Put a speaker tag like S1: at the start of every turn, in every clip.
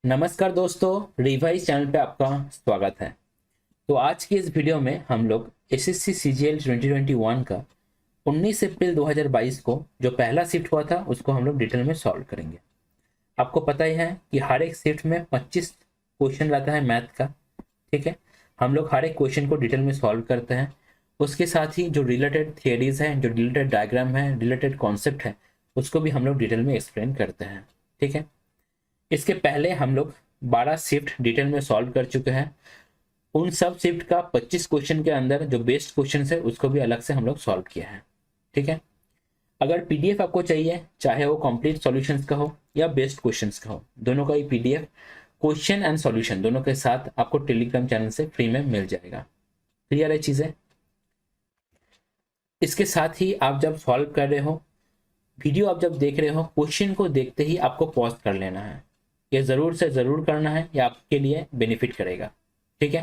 S1: नमस्कार दोस्तों, revise channel पे आपका स्वागत है। तो आज की इस वीडियो में हम लोग एसएससी सीजीएल 2021 का 19 अप्रैल 2022 को जो पहला शिफ्ट हुआ था उसको हम लोग डिटेल में सॉल्व करेंगे। आपको पता ही है कि हर एक शिफ्ट में 25 क्वेश्चन रहता है मैथ का। ठीक है, हम लोग हर एक क्वेश्चन को डिटेल में सॉल्व करते हैं। उसके साथ ही जो रिलेटेड थियरीज हैं, जो रिलेटेड डायग्राम है, रिलेटेड कॉन्सेप्ट है, उसको भी हम लोग डिटेल में एक्सप्लेन करते हैं। ठीक है, इसके पहले हम लोग 12 शिफ्ट डिटेल में सॉल्व कर चुके हैं। उन सब शिफ्ट का 25 क्वेश्चन के अंदर जो बेस्ट क्वेश्चन है उसको भी अलग से हम लोग सॉल्व किया है। ठीक है, अगर पीडीएफ आपको चाहिए, चाहे वो कंप्लीट सॉल्यूशंस का हो या बेस्ट क्वेश्चंस का हो, दोनों का ही पीडीएफ क्वेश्चन एंड सॉल्यूशन दोनों के साथ आपको टेलीग्राम चैनल से फ्री में मिल जाएगा। क्लियर है चीजें? इसके साथ ही आप जब सॉल्व कर रहे हो, वीडियो आप जब देख रहे हो, क्वेश्चन को देखते ही आपको पॉज कर लेना है। ये जरूर से जरूर करना है, ये आपके लिए बेनिफिट करेगा। ठीक है,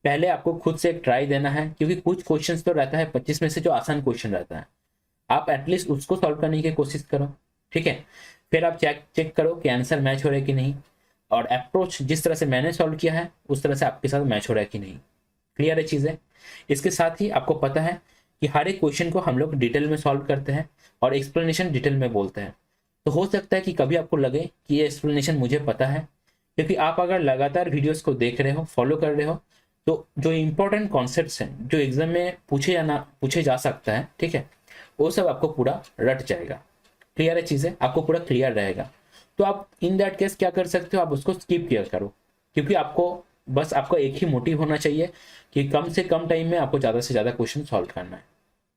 S1: पहले आपको खुद से एक ट्राई देना है, क्योंकि कुछ क्वेश्चंस तो रहता है 25 में से जो आसान क्वेश्चन रहता है, आप एटलीस्ट उसको सॉल्व करने की कोशिश करो। ठीक है, फिर आप चेक करो कि आंसर मैच हो रहा है कि नहीं, और अप्रोच जिस तरह से मैंने सॉल्व किया है उस तरह से आपके साथ मैच हो रहा है कि नहीं। क्लियर है चीजें? इसके साथ ही आपको पता है कि हर एक क्वेश्चन को हम लोग डिटेल में सॉल्व करते हैं और एक्सप्लेनेशन डिटेल में बोलते हैं। तो हो सकता है कि कभी आपको लगे कि ये एक्सप्लेनेशन मुझे पता है, क्योंकि आप अगर लगातार वीडियोस को देख रहे हो, फॉलो कर रहे हो, तो जो इंपॉर्टेंट कॉन्सेप्ट्स हैं जो एग्जाम में पूछे जा सकता है, ठीक है, वो सब आपको पूरा रट जाएगा। क्लियर है चीजें? आपको पूरा क्लियर रहेगा। तो आप इन दैट केस क्या कर सकते हो, आप उसको स्किप किया करो, क्योंकि आपको बस आपका एक ही मोटिव होना चाहिए कि कम से कम टाइम में आपको ज्यादा से ज्यादा क्वेश्चन सॉल्व करना है,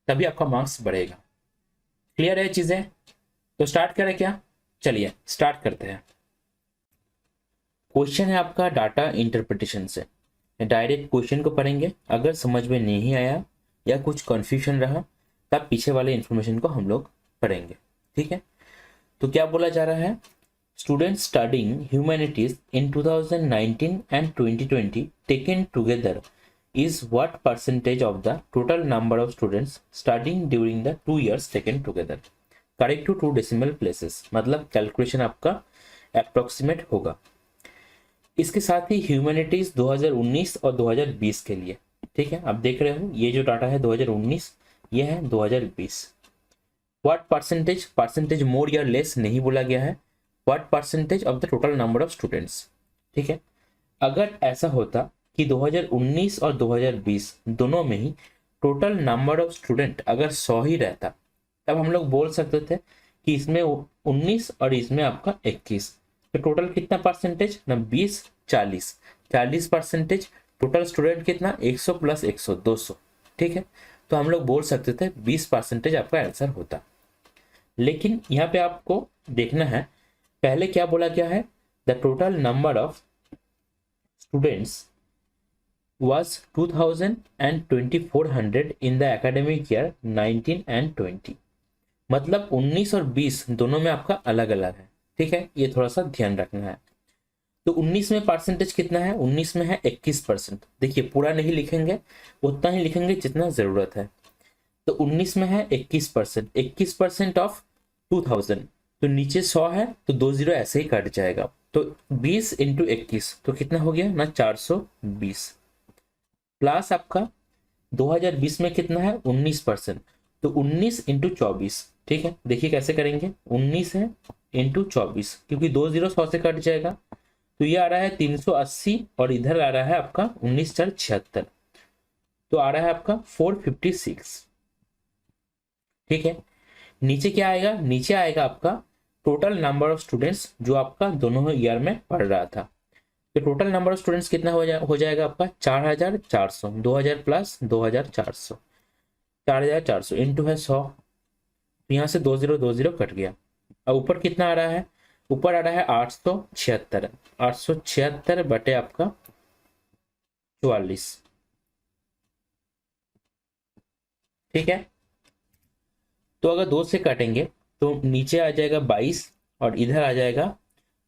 S1: तभी आपका मार्क्स बढ़ेगा। क्लियर है चीजें? तो स्टार्ट करें क्या? चलिए स्टार्ट करते हैं। क्वेश्चन है आपका डाटा इंटरप्रिटेशन से। डायरेक्ट क्वेश्चन को पढ़ेंगे, अगर समझ में नहीं आया या कुछ कंफ्यूजन रहा तब पीछे वाले इंफॉर्मेशन को हम लोग पढ़ेंगे। ठीक है, तो क्या बोला जा रहा है? Students studying humanities in 2019 and 2020 taken together is what percentage of the total number of students studying during the 2 years taken together? Correct to 2 decimal places, मतलब कैलकुलेशन आपका अप्रोक्सीमेट होगा। इसके साथ ही ह्यूमैनिटीज 2019 और 2020 के लिए। ठीक है, आप देख रहे हो ये जो डाटा है 2019, ये है 2020। व्हाट परसेंटेज, परसेंटेज मोर या लेस नहीं बोला गया है, what percentage of the total number of students. ठीक है, अगर ऐसा होता कि 2019 और 2020 दोनों में ही टोटल नंबर ऑफ स्टूडेंट अगर 100 ही रहता, तब हम लोग बोल सकते थे कि इसमें 19 और इसमें आपका 21, तो टोटल कितना परसेंटेज ना, 20 40 40 परसेंटेज। टोटल स्टूडेंट कितना, 100 प्लस 100 200। ठीक है, तो हम लोग बोल सकते थे 20 परसेंटेज आपका आंसर होता। लेकिन यहाँ पे आपको देखना है पहले क्या बोला गया है, the total number of students was 2000 and 2400 in the academic year 19 and 20। मतलब 19 और 20 दोनों में आपका अलग अलग है। ठीक है, ये थोड़ा सा ध्यान रखना है। तो 19 में परसेंटेज कितना है, 19 में है 21%। देखिए पूरा नहीं लिखेंगे, उतना ही लिखेंगे जितना जरूरत है। तो 19 में है 21%, 21% ऑफ 2000, तो नीचे 100 है तो 2 जीरो ऐसे ही कट जाएगा। तो 20 इंटू 21 तो कितना हो गया ना, 420। प्लस आपका 2020 में कितना है, 19%, तो 19 इंटू 24। ठीक है, देखिए कैसे करेंगे, 19 है इंटू 24, क्योंकि 2 जीरो 100 से कट जाएगा, तो ये आ रहा है 380 और इधर आ रहा है आपका 19 4 76, तो आ रहा है आपका 456। ठीक है, नीचे क्या आएगा, नीचे आएगा आपका टोटल नंबर ऑफ स्टूडेंट्स जो आपका दोनों ईयर में पढ़ रहा था। तो टोटल नंबर ऑफ स्टूडेंट्स कितना हो जाएगा आपका 4400, 2000 प्लस 2400, 4400 इंटू है 100, तो यहाँ से 2 जीरो कट गया। अब ऊपर कितना आ रहा है, ऊपर आ रहा है 876, 876 बटे आपका 44। ठीक है, तो अगर 2 से काटेंगे तो नीचे आ जाएगा 22 और इधर आ जाएगा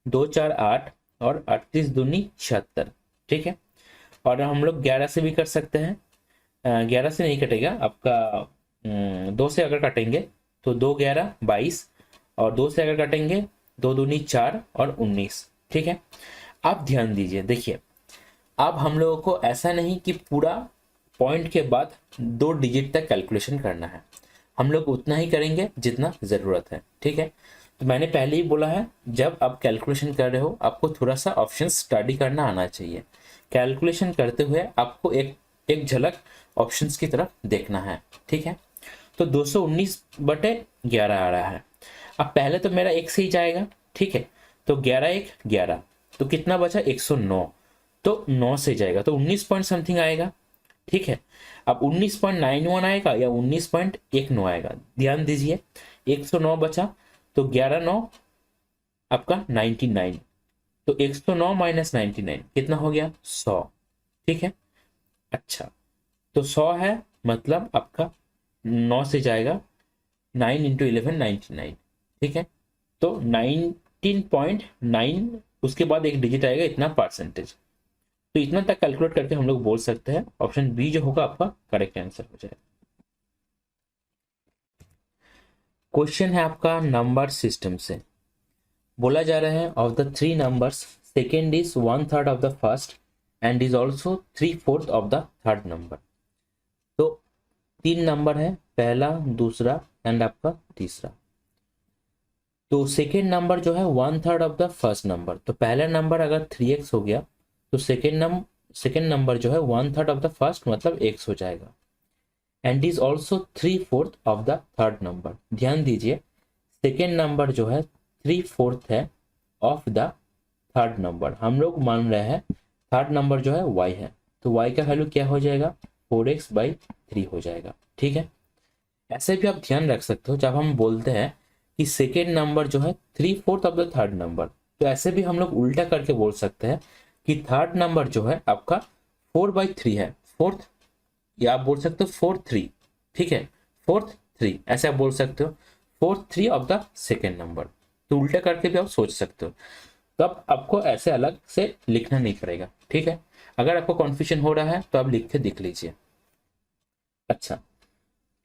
S1: 2 4 8 और 38 दूनी 76। ठीक है, और हम लोग 11 से भी कर सकते हैं, 11 से नहीं कटेगा आपका, 2 से अगर काटेंगे तो 2 11 22, और 2 से अगर काटेंगे 2 दूनी 4 और 19, ठीक है। आप ध्यान दीजिए, देखिए अब हम लोगों को ऐसा नहीं कि पूरा पॉइंट के बाद 2 डिजिट तक कैलकुलेशन करना है, हम लोग उतना ही करेंगे जितना ज़रूरत है। ठीक है, तो मैंने पहले ही बोला है, जब आप कैलकुलेशन कर रहे हो आपको थोड़ा सा ऑप्शन स्टडी करना आना चाहिए। कैलकुलेशन करते हुए आपको एक एक झलक ऑप्शंस की तरफ देखना है। ठीक है, तो 219/11 आ रहा है। अब पहले तो मेरा एक से ही जाएगा। ठीक है, तो 11 एक 11, तो कितना बचा 109, तो 9 से जाएगा तो 19 पॉइंट समथिंग आएगा। ठीक है, अब 19.91 आएगा या 19.19 आएगा, ध्यान दीजिए 109 बचा, तो 11 9 आपका 99, तो 109 माइनस 99 कितना हो गया 100। ठीक है, अच्छा तो 100 है, मतलब आपका 9 से जाएगा, 9 इंटू 11 99। ठीक है, तो 19.9 उसके बाद एक डिजिट आएगा इतना परसेंटेज। तो इतना तक कैलकुलेट करके हम लोग बोल सकते हैं ऑप्शन बी जो होगा आपका करेक्ट आंसर हो जाएगा। क्वेश्चन है आपका नंबर सिस्टम से, बोला जा रहा है of the 3 numbers second is 1/3 of the first and is also 3/4 of the third number. तो 3 नंबर है, पहला दूसरा एंड आपका तीसरा। तो सेकेंड नंबर जो है 1/3 ऑफ द फर्स्ट नंबर, तो पहला नंबर अगर 3x हो गया तो सेकेंड नंबर जो है 1/3 ऑफ द फर्स्ट मतलब x हो जाएगा, and is also 3/4 of the third number. ध्यान दीजिए सेकेंड नंबर जो है 3/4 है ऑफ द थर्ड नंबर, हम लोग मान रहे हैं थर्ड नंबर जो है y है, तो y का वैल्यू क्या हो जाएगा 4x/3 हो जाएगा। ठीक है, ऐसे भी आप ध्यान रख सकते हो जब हम बोलते हैं कि सेकेंड नंबर जो है 3/4 ऑफ द थर्ड नंबर, तो ऐसे भी हम लोग उल्टा करके बोल सकते हैं कि थर्ड नंबर जो है आपका 4/3 है, फोर्थ, या आप बोल सकते हो 4/3। ठीक है, 4/3 ऐसे आप बोल सकते हो, 4/3 ऑफ द सेकेंड नंबर, तो उल्टा करके भी आप सोच सकते हो। तो अब आपको ऐसे अलग से लिखना नहीं पड़ेगा। ठीक है, अगर आपको कन्फ्यूजन हो रहा है तो आप लिख के देख लीजिए। अच्छा,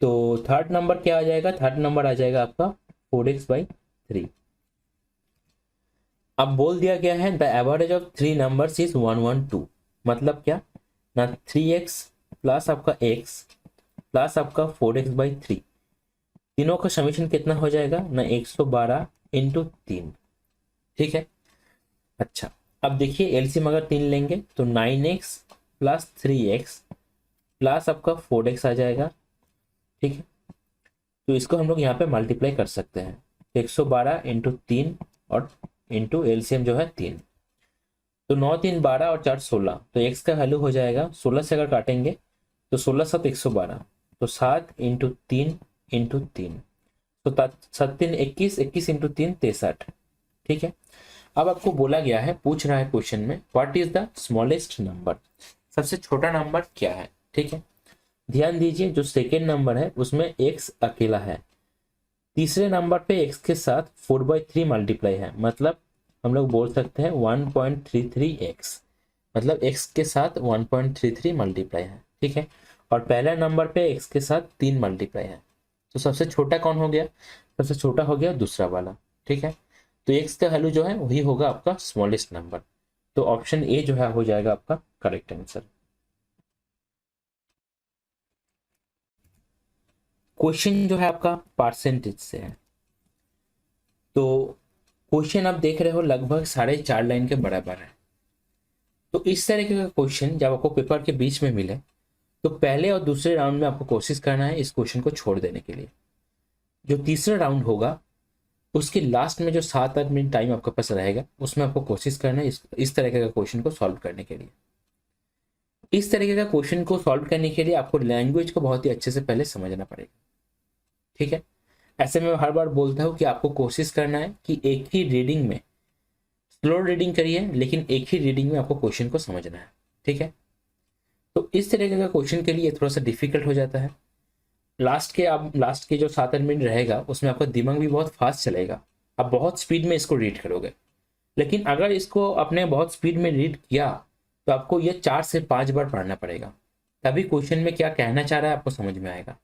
S1: तो थर्ड नंबर क्या आ जाएगा, थर्ड नंबर आ जाएगा आपका 4x/3। अब बोल दिया गया है the average of 3 numbers is 112, मतलब क्या ना 3x प्लस आपका x प्लस आपका 4x/3, तीनों का समीशन कितना हो जाएगा ना 112 इंटू 3। ठीक है, अच्छा अब देखिए एलसीएम अगर 3 लेंगे तो 9x प्लस 3x प्लस आपका 4x आ जाएगा। ठीक है, तो इसको हम लोग यहाँ पे मल्टीप्लाई कर सकते हैं, 112 इंटू 3 और इंटू एलसीएम जो है 3, तो 9 3 12 और 4 16, तो x का वैल्यू हो जाएगा 16 से अगर काटेंगे तो 16 7 112, तो 7 इंटू 3 इंटू 3, तो 7 3 21, 21 इंटू 3 63। ठीक है, अब आपको बोला गया है, पूछ रहा है क्वेश्चन में what is the smallest number, सबसे छोटा नंबर क्या है। ठीक है, ध्यान दीजिए जो सेकेंड नंबर है उसमें x अकेला है, तीसरे नंबर पे x के साथ 4/3 मल्टीप्लाई है, मतलब हम लोग बोल सकते हैं 1.33x, मतलब x के साथ 1.33 मल्टीप्लाई है। ठीक है, और पहला नंबर पे x के साथ 3 मल्टीप्लाई है, तो सबसे छोटा कौन हो गया, सबसे छोटा हो गया दूसरा वाला। ठीक है, तो x का वैल्यू जो है वही होगा आपका स्मॉलेस्ट नंबर, तो ऑप्शन ए जो है हो जाएगा आपका करेक्ट आंसर। क्वेश्चन जो है आपका परसेंटेज से है, तो क्वेश्चन आप देख रहे हो लगभग 4.5 लाइन के बराबर है। तो इस तरीके का क्वेश्चन जब आपको पेपर के बीच में मिले तो पहले और दूसरे राउंड में आपको कोशिश करना है इस क्वेश्चन को छोड़ देने के लिए। जो तीसरा राउंड होगा उसके लास्ट में जो 7-8 मिनट टाइम आपके पास रहेगा उसमें आपको कोशिश करना है इस तरीके का क्वेश्चन को सॉल्व करने के लिए। इस तरीके का क्वेश्चन को सॉल्व करने के लिए आपको लैंग्वेज को बहुत ही अच्छे से पहले समझना पड़ेगा। ठीक है, ऐसे में हर बार बोलता हूँ कि आपको कोशिश करना है कि एक ही रीडिंग में, स्लो रीडिंग करिए लेकिन एक ही रीडिंग में आपको क्वेश्चन को समझना है। ठीक है, तो इस तरीके का क्वेश्चन के लिए थोड़ा सा डिफिकल्ट हो जाता है। लास्ट के जो 7-8 मिनट रहेगा उसमें आपका दिमाग भी बहुत फास्ट चलेगा, आप बहुत स्पीड में इसको रीड करोगे, लेकिन अगर इसको आपने बहुत स्पीड में रीड किया तो आपको ये 4 से 5 बार पढ़ना पड़ेगा, तभी क्वेश्चन में क्या कहना चाह रहा है आपको समझ में आएगा।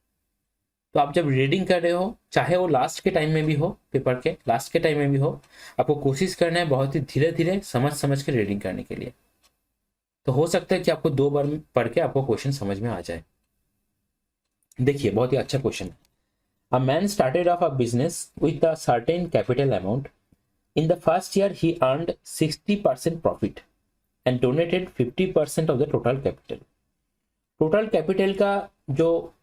S1: तो आप जब रीडिंग कर रहे हो, चाहे वो लास्ट के टाइम में भी हो, पेपर के लास्ट के टाइम में भी हो, आपको कोशिश करना है बहुत ही धीरे धीरे समझ समझ के रीडिंग करने के लिए। तो हो सकता है कि आपको 2 बार पढ़ के आपको क्वेश्चन समझ में आ जाए। देखिए बहुत ही अच्छा क्वेश्चन है। A man started of a business with a certain capital amount. In the first year he earned 60% profit and donated 50% of the total capital. Total capital का जो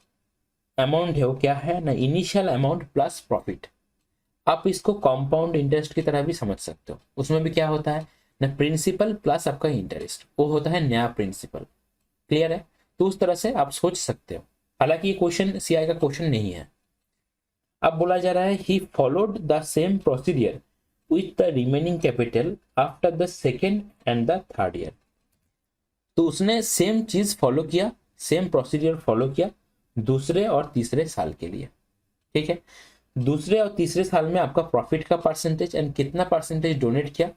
S1: अमाउंट है वो क्या है ना, इनिशियल अमाउंट प्लस प्रॉफिट। आप इसको compound interest की तरह भी समझ सकते हो। उसमें भी क्या होता है ना, प्रिंसिपल प्लस आपका इंटरेस्ट, वो होता है नया प्रिंसिपल। क्लियर है? तो उस तरह से आप सोच सकते हो। हालांकि ये क्वेश्चन सीआई का क्वेश्चन नहीं है। अब बोला जा रहा है he followed the same procedure with the remaining capital after the second and the third year. तो उसने सेम चीज फॉलो किया, सेम प्रोसीडियर फॉलो किया दूसरे और तीसरे साल के लिए। ठीक है, दूसरे और तीसरे साल में आपका प्रॉफिट का परसेंटेज एंड कितना परसेंटेज डोनेट किया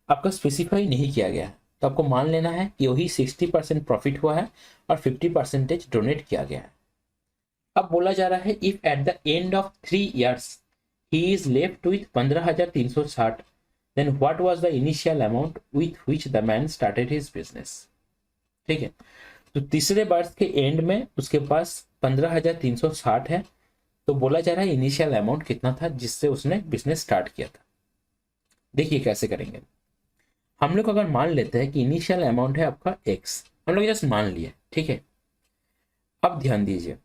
S1: आपका स्पेसिफाई नहीं किया गया है। तो आपको मान लेना है कि वही 60% प्रॉफिट हुआ है और 50% डोनेट किया गया है। अब बोला जा रहा है if at the end of 3 years he is left with 15,360, then what was the initial amount with which the man started his business. ठीक है, तो तीसरे वर्ष के एंड में उसके पास 15,360 है। तो बोला जा रहा है इनिशियल अमाउंट कितना था जिससे उसने बिजनेस स्टार्ट किया था। देखिए कैसे करेंगे। हम लोग अगर मान लेते हैं कि इनिशियल अमाउंट है आपका एक्स, हम लोग जस्ट मान लिए। ठीक है, अब ध्यान दीजिए,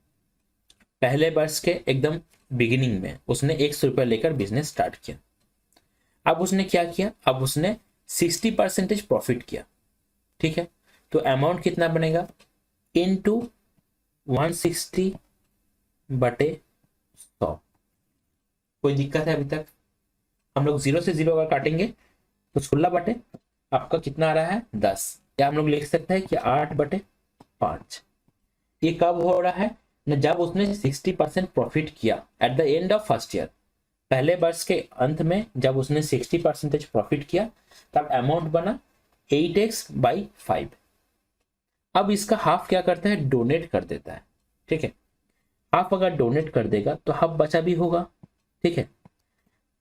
S1: पहले वर्ष के एकदम बिगिनिंग में उसने 100 रुपये लेकर बिजनेस स्टार्ट किया। अब उसने क्या किया, अब उसने 60% प्रॉफिट किया। ठीक है, तो अमाउंट कितना बनेगा, इनटू 160 बटे 100। कोई दिक्कत है अभी तक? हम लोग 0 से 0 अगर काटेंगे तो 16 बटे आपका कितना आ रहा है 10, या हम लोग लिख सकते हैं कि 8 बटे 5। ये कब हो रहा है ना, जब उसने 60% प्रॉफिट किया eight the end of first year. पहले वर्ष के अंत में जब उसने 60% प्रॉफिट किया तब अमाउंट बना 8x/5। अब इसका हाफ क्या करता है, डोनेट कर देता है। ठीक है, हाफ अगर डोनेट कर देगा तो हाफ बचा भी होगा। ठीक है,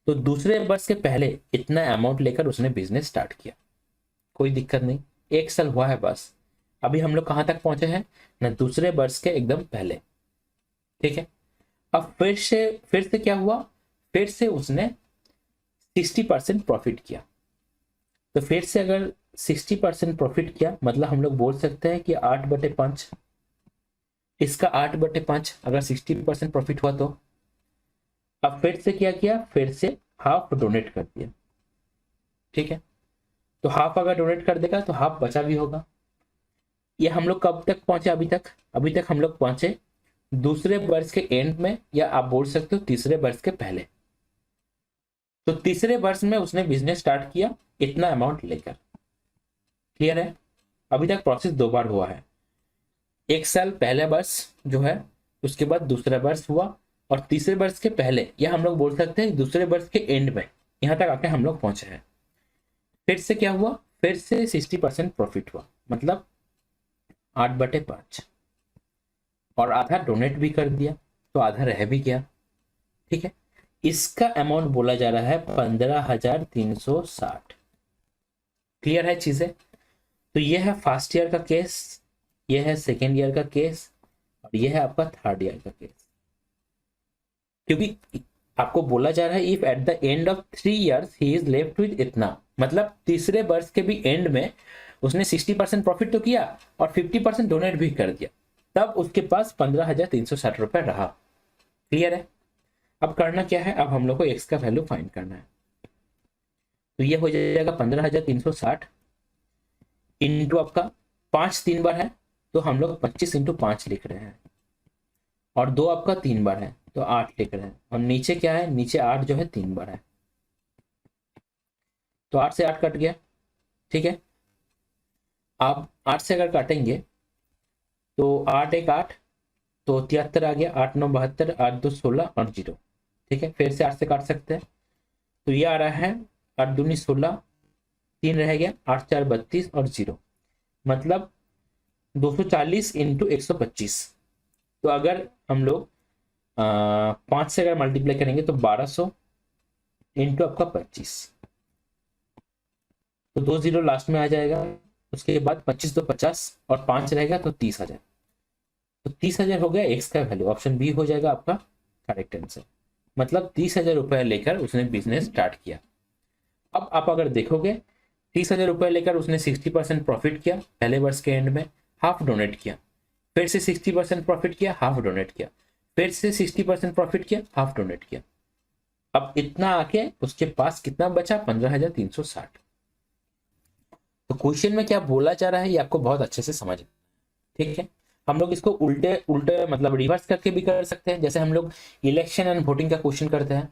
S1: तो दूसरे वर्ष के पहले इतना अमाउंट लेकर उसने बिजनेस स्टार्ट किया, कोई दिक्कत नहीं, 1 साल हुआ है बस। अभी हम लोग कहां तक पहुंचे हैं ना, दूसरे वर्ष के एकदम पहले। ठीक है, अब फिर से क्या हुआ, फिर से उसने 60% प्रॉफिट किया। तो फिर से अगर 60% प्रॉफिट किया मतलब हम लोग बोल सकते हैं कि 8/5। इसका 8/5 अगर 60% प्रॉफिट हुआ तो अब फिर से क्या किया, फिर से हाफ डोनेट कर दिया। ठीक है, तो हाफ अगर डोनेट कर देगा तो हाफ बचा भी होगा। ये हम लोग कब तक पहुंचे, अभी तक हम लोग पहुंचे दूसरे वर्ष के एंड में, या आप बोल सकते हो तीसरे वर्ष के पहले। तो तीसरे वर्ष में उसने बिजनेस स्टार्ट किया इतना अमाउंट लेकर। क्लियर है? अभी तक प्रोसेस 2 बार हुआ है। 1 साल पहले वर्ष जो है, उसके बाद दूसरा वर्ष हुआ, और तीसरे वर्ष के पहले, या हम लोग बोल सकते हैं दूसरे वर्ष के एंड में, यहां तक आके हम लोग पहुंचे हैं। फिर से क्या हुआ, फिर से 60% प्रॉफिट हुआ, मतलब 8/5, और आधा डोनेट भी कर दिया तो आधा रह भी गया। ठीक है, इसका अमाउंट बोला जा रहा है 15,360। क्लियर है चीजें? तो ये है फर्स्ट ईयर का केस, ये है सेकेंड ईयर का केस, और ये है आपका थर्ड ईयर का केस। क्योंकि आपको बोला जा रहा है if at the end of 3 years he is left with इतना, मतलब तीसरे वर्ष के भी एंड में उसने 60% प्रॉफिट तो किया और 50% डोनेट भी कर दिया, तब उसके पास 15,360 रुपए रहा। क्लियर है? अब करना क्या है, अब हम लोग को एक्स का वैल्यू फाइंड करना है। तो ये हो जाएगा 15,360 इंटू आपका 5 3 बार है तो हम लोग 25 इंटू 5 लिख रहे हैं, और 2 आपका 3 बार है तो 8 लिख रहे हैं, और नीचे क्या है, नीचे 8 जो है 3 बार है, तो 8 से 8 कट गया। ठीक है, आप 8 से अगर काटेंगे तो 8 1 8 तो 73 आ गया, 8 9 72, 8 2 16 और 0। ठीक है, फिर से 8 से काट सकते हैं, तो ये आ रहा है 8 दूनी 16, 3 रह गया, 8 4 32 और 0, मतलब 240 इंटू 125। तो अगर हम लोग 5 से अगर मल्टीप्लाई करेंगे तो 1200 इंटू आपका 25, तो 2 जीरो लास्ट में आ जाएगा। उसके बाद 25 तो 50 और 5 रहेगा तो 30,000। तो 30,000 हो गया एक्स का वैल्यू, ऑप्शन बी हो जाएगा आपका करेक्ट आंसर। मतलब 30,000 रुपये लेकर उसने बिजनेस स्टार्ट किया। अब आप अगर देखोगे 30,000 रुपये लेकर उसने 60% प्रॉफिट किया पहले वर्ष के एंड में, हाफ डोनेट किया, फिर से 60% प्रॉफिट किया, हाफ डोनेट किया, फिर से 60% प्रॉफिट किया, हाफ डोनेट किया। अब इतना आके उसके पास कितना बचा, 15,360। तो क्वेश्चन में क्या बोला जा रहा है ये आपको बहुत अच्छे से समझ, ठीक है। हम लोग इसको उल्टे उल्टे मतलब रिवर्स करके भी कर सकते हैं, जैसे हम लोग इलेक्शन एंड वोटिंग का क्वेश्चन करते हैं।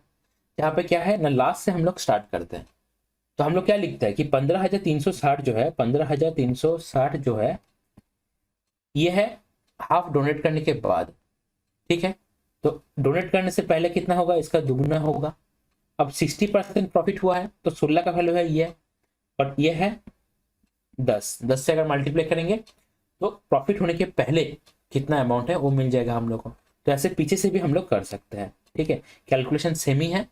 S1: यहाँ पे क्या है ना, लास्ट से हम लोग स्टार्ट करते हैं। तो हम लोग क्या लिखते हैं कि 15,360 जो है, 15,360 जो है ये है हाफ डोनेट करने के बाद, ठीक है। तो डोनेट करने से पहले कितना होगा, इसका दुगना होगा। अब 60% प्रॉफिट हुआ है तो 16 का वैल्यू है ये, और ये है 10 से अगर मल्टीप्लाई करेंगे तो प्रॉफिट होने के पहले कितना अमाउंट है वो मिल जाएगा हम लोग को। तो ऐसे पीछे से भी हम लोग कर सकते हैं, ठीक है। कैलकुलेशन सेम ही है,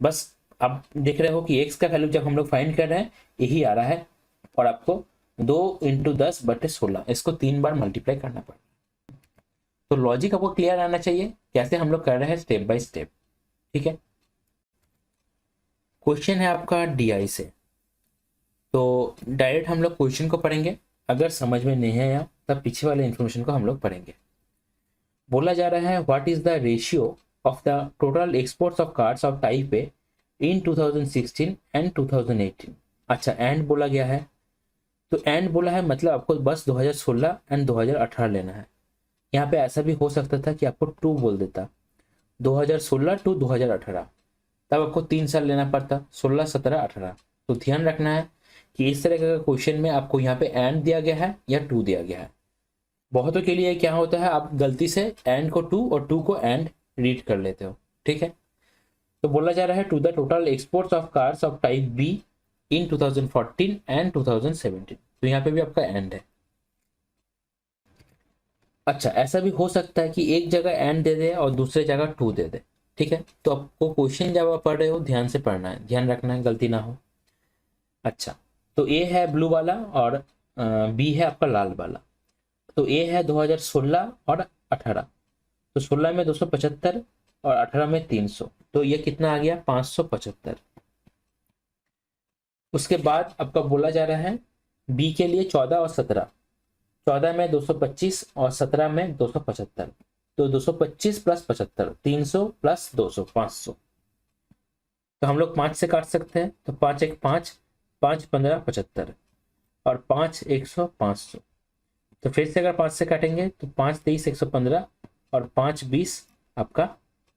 S1: बस आप देख रहे हो कि एक्स का वैल्यू जब हम लोग फाइंड कर रहे हैं यही आ रहा है, और आपको 2 × 10/16 इसको 3 बार मल्टीप्लाई करना पड़ेगा। तो लॉजिक आपको क्लियर आना चाहिए कैसे हम लोग कर रहे हैं स्टेप बाय स्टेप, ठीक है। क्वेश्चन है आपका डीआई से, तो डायरेक्ट हम लोग क्वेश्चन को पढ़ेंगे, अगर समझ में नहीं आया तब पीछे वाले इंफॉर्मेशन को हम लोग पढ़ेंगे। बोला जा रहा है what is the ratio of the total exports of cars of type A in 2016 and 2018। अच्छा, एंड बोला गया है, तो एंड बोला है मतलब आपको बस 2016 एंड 2018 लेना है। यहाँ पे ऐसा भी हो सकता था कि आपको 2 बोल देता, 2016 टू 2018, तब आपको 3 साल लेना पड़ता, 16, 17, 18। तो ध्यान रखना है कि इस तरह का क्वेश्चन में आपको यहाँ पे एंड दिया गया है या 2 दिया गया है। बहुतों के लिए क्या होता है, आप गलती से एंड को 2 और 2 को एंड रीड कर लेते हो, ठीक है। तो बोला जा रहा है to the total exports of cars of type B in 2014 and 2017। तो यहाँ पे भी आपका एंड है। अच्छा, ऐसा भी हो सकता है कि एक जगह एंड दे दे और दूसरे जगह 2 दे दे, ठीक है। तो आपको क्वेश्चन जब आप पढ़ रहे हो ध्यान से पढ़ना है, ध्यान रखना है, गलती ना हो। अच्छा, तो ए है ब्लू वाला और बी है आपका लाल वाला। तो ए है 2016 और 18, तो 16 में 275 और 18 में 300, तो ये कितना आ गया, 575। उसके बाद आपका बोला जा रहा है बी के लिए 14 और 17, 14 में 225 और 17 में 275, तो 225 प्लस 75, 300 प्लस 200, 500। तो हम लोग 5 से काट सकते हैं, तो 5 1 5, 5 15 75 और 5 100 500। तो फिर से अगर 5 से काटेंगे तो 5 23 115 और 5 20 आपका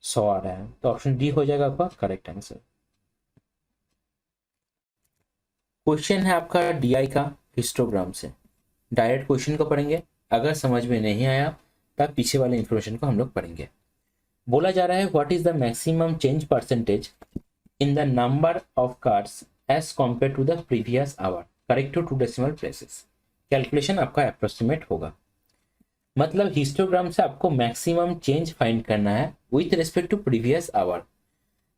S1: 100 आ रहा है। तो ऑप्शन डी हो जाएगा आपका करेक्ट आंसर। क्वेश्चन है आपका डीआई का हिस्टोग्राम से, डायरेक्ट क्वेश्चन को पढ़ेंगे, अगर समझ में नहीं आया तब पीछे वाले इंफॉर्मेशन को हम लोग पढ़ेंगे। बोला जा रहा है what is the maximum change percentage in the number of cards as compare to the previous hour, correct to 2 decimal places. Calculation आपका अप्रोक्सीमेट होगा, मतलब हिस्टोग्राम से आपको मैक्सिमम चेंज फाइंड करना है with respect to previous hour.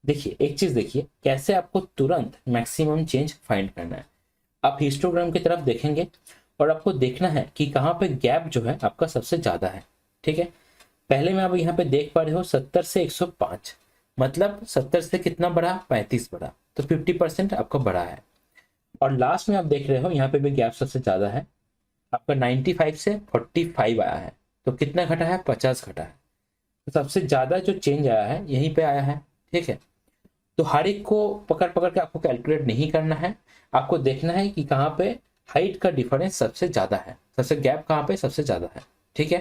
S1: देखिए एक चीज देखिए कैसे आपको तुरंत मैक्सिमम चेंज फाइंड करना है। आप हिस्टोग्राम की तरफ देखेंगे और आपको देखना है कि कहाँ पे गैप जो है आपका सबसे ज्यादा है, ठीक है। पहले में आप यहाँ पे देख पा रहे हो 70 से 105, मतलब 70 से कितना बढ़ा, 35 बढ़ा, तो 50% आपका बढ़ा है। और लास्ट में आप देख रहे हो यहाँ पे भी गैप सबसे ज्यादा है, आपका 95 से 45 आया है, तो कितना घटा है, 50 घटा है। तो सबसे ज्यादा जो चेंज आया है यहीं पे आया है, ठीक है। तो हर एक को पकड़ पकड़ के आपको कैलकुलेट नहीं करना है, आपको देखना है कि कहाँ पे हाइट का डिफरेंस सबसे ज्यादा है, सबसे गैप कहाँ पे सबसे ज्यादा है, ठीक है।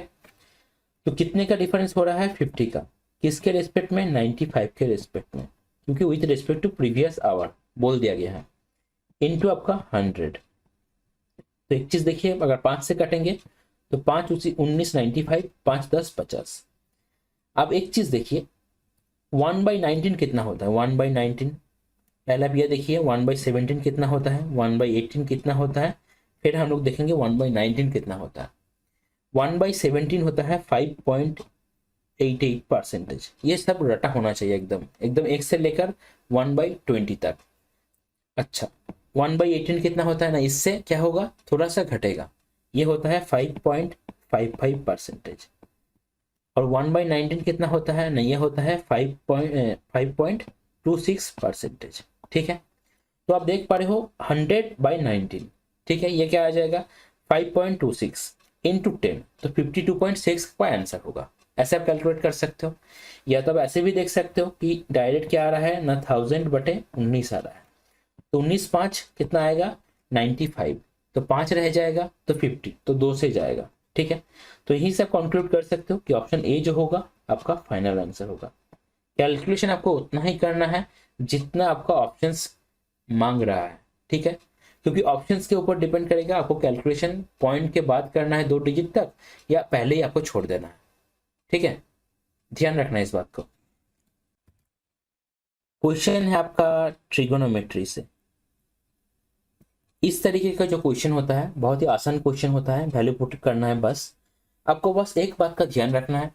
S1: तो कितने का डिफरेंस हो रहा है, 50 का, किसके रेस्पेक्ट में, 95 के रेस्पेक्ट में, क्योंकि with respect to previous hour बोल दिया गया है, इनटू आपका 100। तो एक चीज देखिए अगर 5 से काटेंगे तो 5 उसी 19 95, 5 10 50। अब एक चीज देखिए 1/19 कितना होता है, 1/19, पहला भी ये देखिए 1/17 कितना होता है, 1/18 कितना होता है, फिर हम लोग देखेंगे 1/19 कितना होता है। 1/17 होता है 88%। ये सब रटा होना चाहिए एकदम एकदम, 1 से लेकर 1/20 तक। अच्छा, 1/18 कितना होता है ना, इससे क्या होगा, थोड़ा सा घटेगा, ये होता है 5.55%। और 1/19 कितना होता है ना, ये होता है 5.26%। ठीक है, तो आप देख पा रहे हो 100/19, ठीक है, ये क्या आ जाएगा 5.26 इंटू 10, तो 52.6 का आंसर होगा। ऐसे आप कैलकुलेट कर सकते हो, या तो आप ऐसे भी देख सकते हो कि डायरेक्ट क्या आ रहा है ना, 1000/19 आ रहा है, तो 19×5 कितना आएगा 95, तो 5 रह जाएगा तो 50, तो 2 से जाएगा। ठीक है, तो यही से आप कंक्लूड कर सकते हो कि ऑप्शन ए जो होगा आपका फाइनल आंसर होगा। कैलकुलेशन आपको उतना ही करना है जितना आपका ऑप्शंस मांग रहा है। ठीक है, क्योंकि ऑप्शंस के ऊपर डिपेंड करेगा आपको कैलकुलेशन पॉइंट के बाद करना है 2 डिजिट तक, या पहले ही आपको छोड़ देना है। ठीक है, ध्यान रखना है इस बात को। क्वेश्चन है आपका ट्रिगोनोमेट्री से। इस तरीके का जो क्वेश्चन होता है बहुत ही आसान क्वेश्चन होता है, वैल्यू पुट करना है बस। आपको बस एक बात का ध्यान रखना है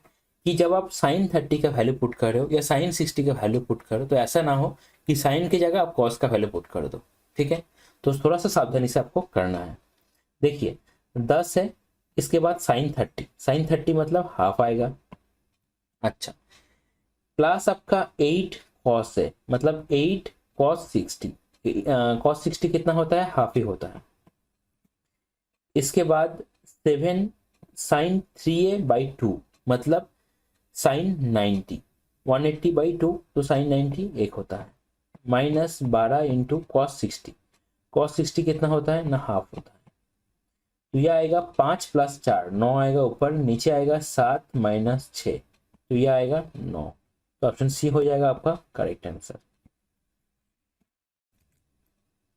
S1: कि जब आप साइन 30 का वैल्यू पुट कर रहे हो या साइन 60 का वैल्यू पुट करो, तो ऐसा ना हो कि साइन की जगह आप कॉस का वैल्यू पुट कर दो। ठीक है, तो थोड़ा सा सावधानी से आपको करना है। देखिए 10 है, इसके बाद साइन 30, साइन 30 मतलब हाफ आएगा। अच्छा, प्लस आपका 8 कॉस है, मतलब 8 कॉस 60, कॉस 60 कितना होता है, हाफ ही होता है। इसके बाद 7 साइन 3a/2, मतलब साइन 90, 180/2, तो साइन 90 1 होता है, माइनस 12 इंटू कॉस 60, कॉस 60 कितना होता है ना, हाफ होता है। तो यह आएगा 5 + 4 9 आएगा ऊपर, नीचे आएगा 7 - 6, तो यह आएगा 9, तो ऑप्शन सी हो जाएगा आपका करेक्ट आंसर।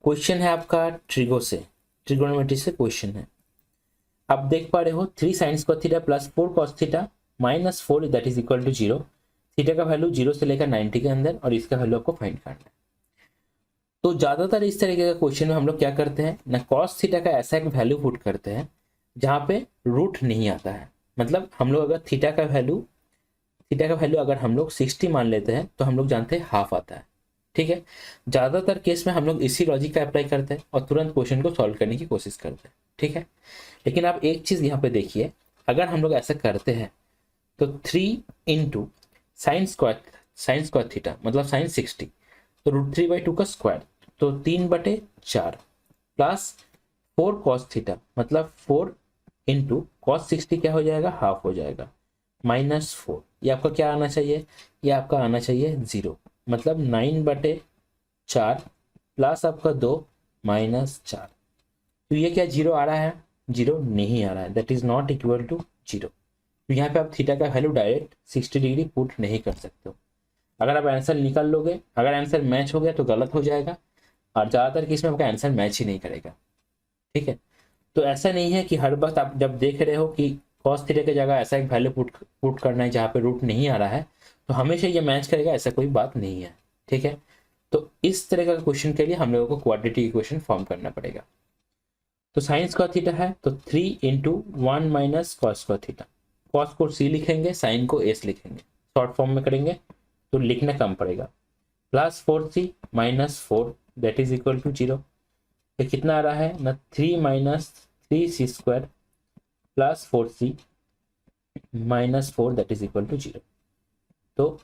S1: क्वेश्चन है आपका ट्रिगो से, ट्रिगोनोमेट्री से क्वेश्चन है। आप देख पा रहे हो 3 sin square theta plus 4 cos theta minus 4 that is equal to 0। Theta का वैल्यू 0 से लेकर 90 के अंदर, और इसका वैल्यू आपको फाइंड करना है। तो ज्यादातर इस तरीके का क्वेश्चन में हम लोग क्या करते हैं ना, cos थीटा का ऐसा एक वैल्यू पुट करते हैं जहां पे रूट नहीं आता है। मतलब हम लोग अगर थीटा का वैल्यू अगर हम लोग 60 मान लेते हैं, तो हम लोग जानते हैं हाफ आता है। ठीक है, ज्यादातर केस में हम लोग इसी लॉजिक का अप्लाई करते हैं और तुरंत क्वेश्चन को सॉल्व करने की कोशिश करते हैं। ठीक है, लेकिन आप एक चीज यहाँ पे देखिए, अगर हम लोग ऐसा करते हैं तो 3 इंटू साइन स्क्वायर थीटा मतलब साइन 60, तो √3/2 का स्क्वायर, तो 3/4 प्लस 4 कॉस थीटा मतलब 4 इंटू कॉस 60 क्या हो जाएगा, हाफ हो जाएगा, -4। ये आपका क्या आना चाहिए, ये आपका आना चाहिए 0, मतलब 9/4 प्लस आपका 2 -4। तो ये क्या 0 आ रहा है, 0 नहीं आ रहा है, that is not equal to 0। तो यहाँ पे आप थीटा का वैल्यू डायरेक्ट 60 डिग्री पुट नहीं कर सकते हो। अगर आप आंसर निकाल लोगे, अगर आंसर मैच हो गया तो गलत हो जाएगा, और ज़्यादातर केस में आपका आंसर मैच ही नहीं करेगा। ठीक है, तो ऐसा नहीं है कि हर वक्त आप जब देख रहे हो कि कॉस थीटा की जगह ऐसा एक वैल्यू पुट करना है जहाँ पे रूट नहीं आ रहा है, तो हमेशा ये मैच करेगा, ऐसा कोई बात नहीं है। ठीक है, तो इस तरह का क्वेश्चन के लिए हम लोगों को क्वाड्रेटिक इक्वेशन फॉर्म करना पड़ेगा। तो साइन स्क्वायर थीटा है तो 3 into 1 minus cos square theta, cos को सी लिखेंगे, साइन को एस लिखेंगे, शॉर्ट फॉर्म में करेंगे तो लिखना कम पड़ेगा, plus 4c minus 4 that is equal to 0। ये कितना आ रहा है ना, 3 minus 3c square plus 4c minus 4 that is equal to 0। तो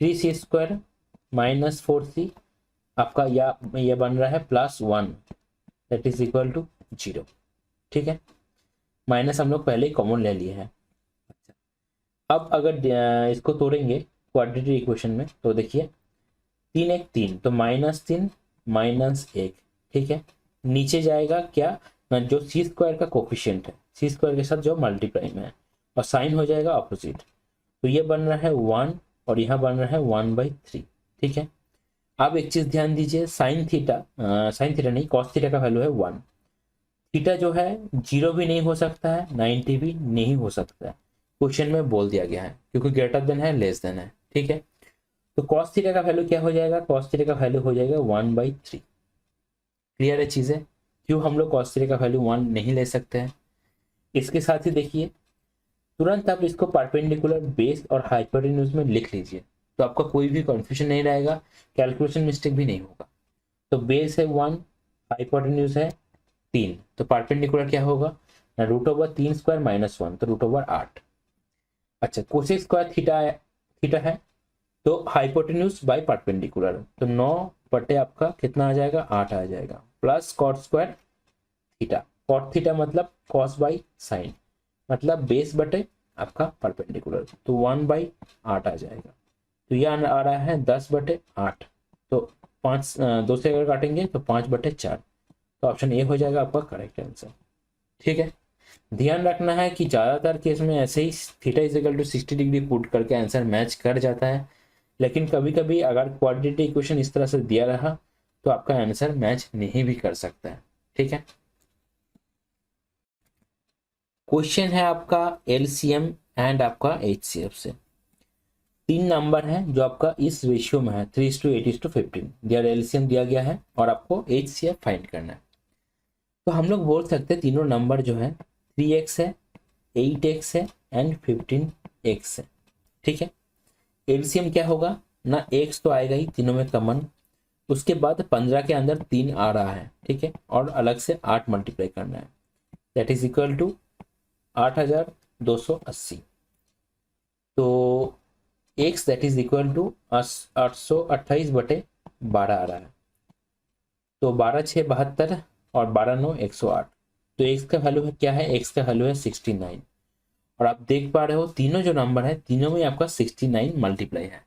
S1: 3c स्क्वायर माइनस 4c आपका यह बन रहा है +1 दैट इज इक्वल टू 0। ठीक है, माइनस हम लोग पहले ही कॉमन ले लिए हैं। अब अगर इसको तोड़ेंगे क्वाड्रेटिक इक्वेशन में, तो देखिए 3 1 3, तो -3 -1। ठीक है, नीचे जाएगा क्या ना, जो सी स्क्वायर का कोफिशिएंट है, सी स्क्वायर के साथ जो मल्टीप्लाई में है, और साइन हो जाएगा ऑपोजिट, तो ये बन रहा है 1 और यहाँ बन रहा है 1/3। ठीक है, अब एक चीज ध्यान दीजिए, साइन थीटा नहीं कॉस थीटा का वैल्यू है 1। थीटा जो है 0 भी नहीं हो सकता है, 90 भी नहीं हो सकता है, क्वेश्चन में बोल दिया गया है, क्योंकि ग्रेटर देन है लेस देन है। ठीक है, तो कॉस थीटा का वैल्यू क्या हो जाएगा, कॉस थीटा का वैल्यू हो जाएगा 1/3। क्लियर है चीजें, क्यों हम लोग कॉस थीटा का वैल्यू 1 नहीं ले सकते हैं। इसके साथ ही देखिए, तुरंत आप इसको परपेंडिकुलर, बेस और हाइपोटेन्यूज में लिख लीजिए, तो आपका कोई भी कंफ्यूजन नहीं रहेगा, कैलकुलेशन मिस्टेक भी नहीं होगा। तो बेस है 1, हाइपोटेन्यूज है 3, तो परपेंडिकुलर क्या होगा ना, √3 स्क्वायर माइनस 1, तो √8। अच्छा, कोसेक स्क्वायर थीटा है, तो हाइपोटेन्यूज बाय परपेंडिकुलर, तो 9 बटे आपका कितना आ जाएगा, 8 आ जाएगा, plus cot square theta. Cot theta मतलब कॉस बाई साइन, मतलब बेस बटे आपका परपेंडिकुलर, तो 1/8 आ जाएगा। तो यह आ रहा है 10/8, तो 5 2 से अगर काटेंगे तो 5/4, तो ऑप्शन ए हो जाएगा आपका करेक्ट आंसर। ठीक है, ध्यान रखना है कि ज़्यादातर केस में ऐसे ही theta is equal to 60 degree put करके आंसर मैच कर जाता है, लेकिन कभी कभी अगर क्वाड्रेटिक इक्वेशन इस तरह से दिया रहा तो आपका आंसर मैच नहीं भी कर सकता है। ठीक है, क्वेश्चन है आपका एलसीएम एंड आपका एचसीएफ से। 3 नंबर है जो आपका इस रेशियो में है 3:8:15, दिया एलसीएम दिया गया है और आपको एचसीएफ फाइंड करना है। तो हम लोग बोल सकते हैं तीनों नंबर जो है 3x है, 8x है एंड 15x है। ठीक है, एलसीएम क्या होगा ना, x तो आएगा ही तीनों में कॉमन, उसके बाद 15 के अंदर 3 आ रहा है, ठीक है, और अलग से 8 मल्टीप्लाई करना है, दैट इज इक्वल टू 8280। तो x that is equal to 828/12 आ रहा है, तो 12×6 = 72 और 12×9 = 108। तो x का वैल्यू है क्या है, x का वैल्यू है 69, और आप देख पा रहे हो तीनों जो नंबर है तीनों में आपका 69 मल्टीप्लाई है,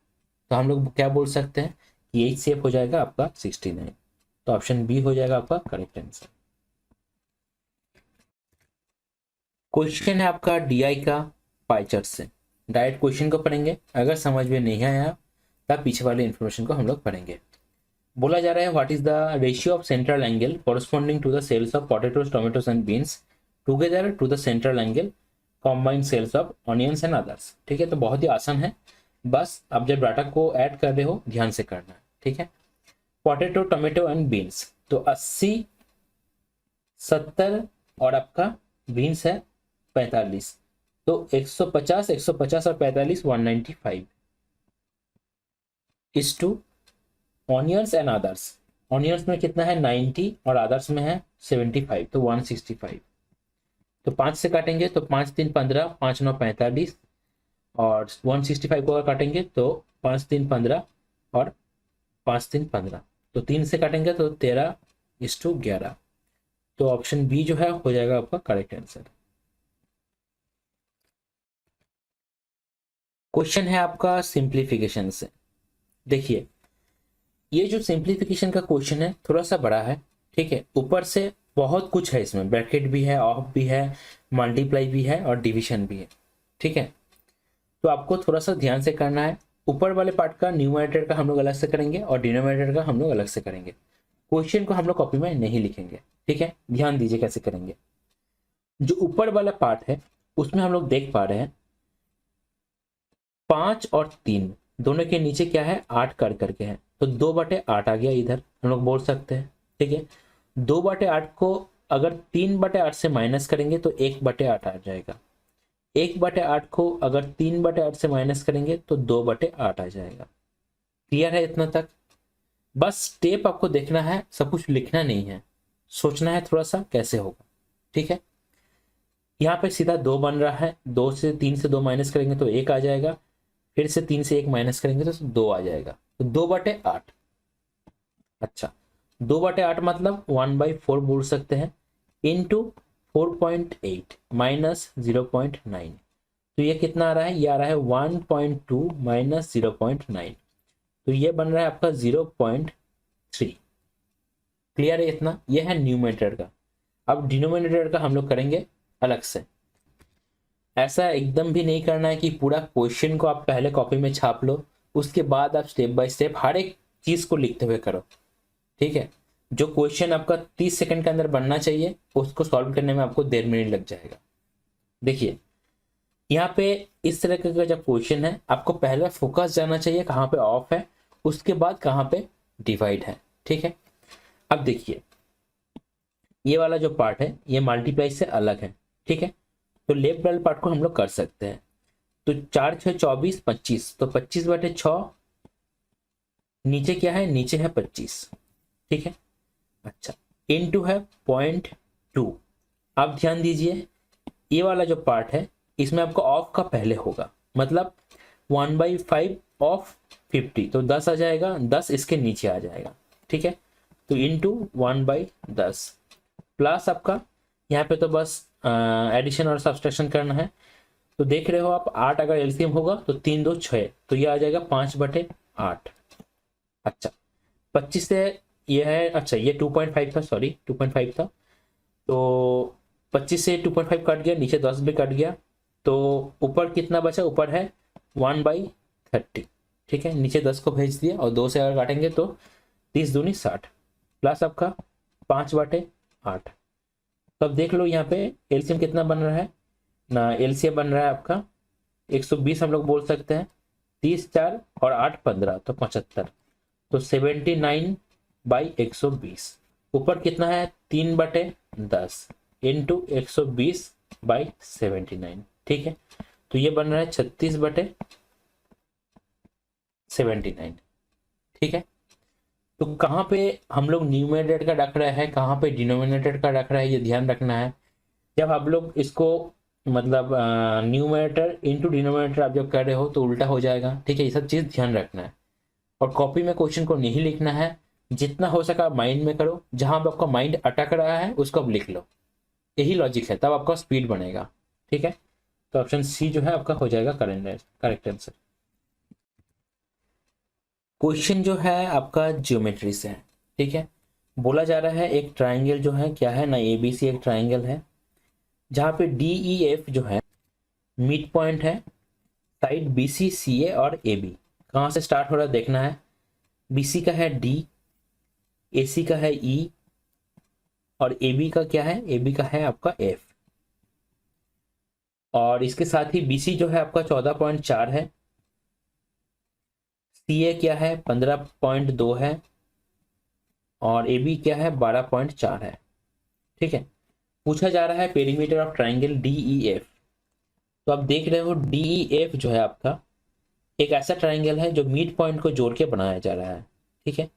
S1: तो हम लोग क्या बोल सकते हैं कि एच सेफ हो जाएगा आपका 69, तो ऑप्शन बी हो जाएगा आपका करेक्ट आंसर। क्वेश्चन है आपका डीआई का पाई चार्ट से। डायरेक्ट क्वेश्चन को पढ़ेंगे, अगर समझ में नहीं आया तब पीछे वाले इंफॉर्मेशन को हम लोग पढ़ेंगे। बोला जा रहा है what is the ratio of central angle corresponding to the sales of potatoes, tomatoes and beans together to the central angle combined sales of onions and others. ठीक है, तो बहुत ही आसान है, बस आप जब डाटा को ऐड कर रहे हो ध्यान से करना है। ठीक है, पोटैटो, टोमेटो एंड बीन्स, तो 80, 70 और आपका बीन्स है 45, तो 150, 150 और 45 195 is to onions and others. Onions में कितना है 90 और अदर्स में है 75, तो 165। तो 5 से काटेंगे तो 5 3 15, 5 9 45, और 165 को अगर काटेंगे तो 5 3 15 और 5 3 15, तो 3 से काटेंगे तो 13:11, तो ऑप्शन बी जो है हो जाएगा आपका करेक्ट आंसर। क्वेश्चन है आपका सिंप्लीफिकेशन से। देखिए, ये जो सिंप्लीफिकेशन का क्वेश्चन है थोड़ा सा बड़ा है। ठीक है, ऊपर से बहुत कुछ है इसमें, ब्रैकेट भी है, ऑफ भी है, मल्टीप्लाई भी है और डिवीजन भी है। ठीक है, तो आपको थोड़ा सा ध्यान से करना है। ऊपर वाले पार्ट का न्यूमरेटर का हम लोग अलग से करेंगे और डिनोमिनेटर का हम लोग अलग से करेंगे। क्वेश्चन को हम लोग कॉपी में नहीं लिखेंगे। ठीक है, ध्यान दीजिए कैसे करेंगे। जो ऊपर वाला पार्ट है उसमें हम लोग देख पा रहे हैं 5 और 3 दोनों के नीचे क्या है 8 कर करके है, तो 2/8 आ गया इधर, हम लोग बोल सकते हैं। ठीक है, 2/8 को अगर 3/8 से माइनस करेंगे तो 1/8 आ जाएगा। 1/8 को अगर 3/8 से माइनस करेंगे तो 2/8 आ जाएगा। क्लियर है इतना तक? बस स्टेप आपको देखना है, सब कुछ लिखना नहीं है, सोचना है थोड़ा सा कैसे होगा। ठीक है, यहाँ पे सीधा 2 बन रहा है, 3 से 2 माइनस करेंगे तो 1 आ जाएगा, फिर से 3 से 1 माइनस करेंगे तो 2 आ जाएगा, तो 2/8। अच्छा, 2/8 मतलब 1/4 बोल सकते हैं, इंटू 4.8 माइनस 0.9, तो ये कितना आ रहा है, ये आ रहा है 1.2 माइनस 0.9, तो ये बन रहा है आपका 0.3। क्लियर है इतना? ये है न्यूमरेटर का। अब डिनोमिनेटर का हम लोग करेंगे अलग से। ऐसा एकदम भी नहीं करना है कि पूरा क्वेश्चन को आप पहले कॉपी में छाप लो, उसके बाद आप स्टेप बाय स्टेप हर एक चीज को लिखते हुए करो। ठीक है, जो क्वेश्चन आपका 30 सेकंड के अंदर बनना चाहिए उसको सॉल्व करने में आपको 1.5 मिनट लग जाएगा। देखिए, यहाँ पे इस तरह का जब क्वेश्चन है आपको पहले फोकस जाना चाहिए कहाँ पे ऑफ है, उसके बाद कहाँ पे डिवाइड है। ठीक है, अब देखिए ये वाला जो पार्ट है ये मल्टीप्लाई से अलग है। ठीक है, तो लेफ्ट वाले पार्ट को हम लोग कर सकते हैं। तो 4 6 24 25, तो 25/6 नीचे क्या है, नीचे है 25, ठीक है। अच्छा, इनटू है 0.2। आप ध्यान दीजिए, ये वाला जो पार्ट है इसमें आपका ऑफ का पहले होगा, मतलब 1/5 ऑफ 50, तो 10 आ जाएगा, 10 इसके नीचे आ जाएगा, ठीक है। तो इंटू 1/10 प्लस आपका यहाँ पे तो बस एडिशन और सब्सट्रैक्शन करना है। तो देख रहे हो आप, 8 अगर एलसीएम होगा तो 3 2 6, तो ये आ जाएगा 5/8। अच्छा, 25 से ये है, अच्छा ये 2.5 था, सॉरी 2.5 था, तो 25 से 2.5 कट गया, नीचे 10 भी कट गया, तो ऊपर कितना बचा, ऊपर है 1/30, ठीक है। नीचे 10 को भेज दिया और 2 से अगर काटेंगे तो 30 दूनी 60 प्लस आपका 5/8। तो अब देख लो यहाँ पे एलसीएम कितना बन रहा है ना, एलसीएम बन रहा है आपका 120 हम लोग बोल सकते हैं, 30 4 और 8 15, तो 75, तो 79/120। ऊपर कितना है, 3/10 इंटू 120/79, ठीक है। तो ये बन रहा है 36/79, ठीक है। तो कहाँ पे हम लोग न्यूमरेटर का रख रहे हैं, कहाँ पे डिनोमिनेटर का रख रहे हैं, ये ध्यान रखना है। जब आप लोग इसको मतलब न्यूमरेटर इंटू डिनोमिनेटर आप जब कर रहे हो तो उल्टा हो जाएगा, ठीक है। ये सब चीज़ ध्यान रखना है। और कॉपी में क्वेश्चन को नहीं लिखना है, जितना हो सका माइंड में करो, जहां पे आपका माइंड अटक रहा है उसको आप लिख लो, यही लॉजिक है, तब आपका स्पीड बनेगा, ठीक है। तो ऑप्शन सी जो है आपका हो जाएगा करेक्ट आंसर। क्वेश्चन जो है आपका ज्योमेट्री से है, ठीक है। बोला जा रहा है एक ट्राइंगल जो है क्या है ना, एबीसी एक ट्राइंगल है, जहां पे डी ई एफ जो है मिड पॉइंट है, साइड बी सी सी ए और ए बी। कहाँ से स्टार्ट हो रहा है देखना है, बीसी का है डी, एसी का है ई, और ए बी का क्या है, ए बी का है आपका एफ। और इसके साथ ही बीसी जो है आपका 14.4 है, सी ए क्या है 15.2 है, और ए बी क्या है 12.4 है, ठीक है। पूछा जा रहा है perimeter of triangle D E F. तो आप देख रहे हो डी ई एफ जो है आपका एक ऐसा ट्राइंगल है जो मिड पॉइंट को जोड़ के बनाया जा रहा है, ठीक है।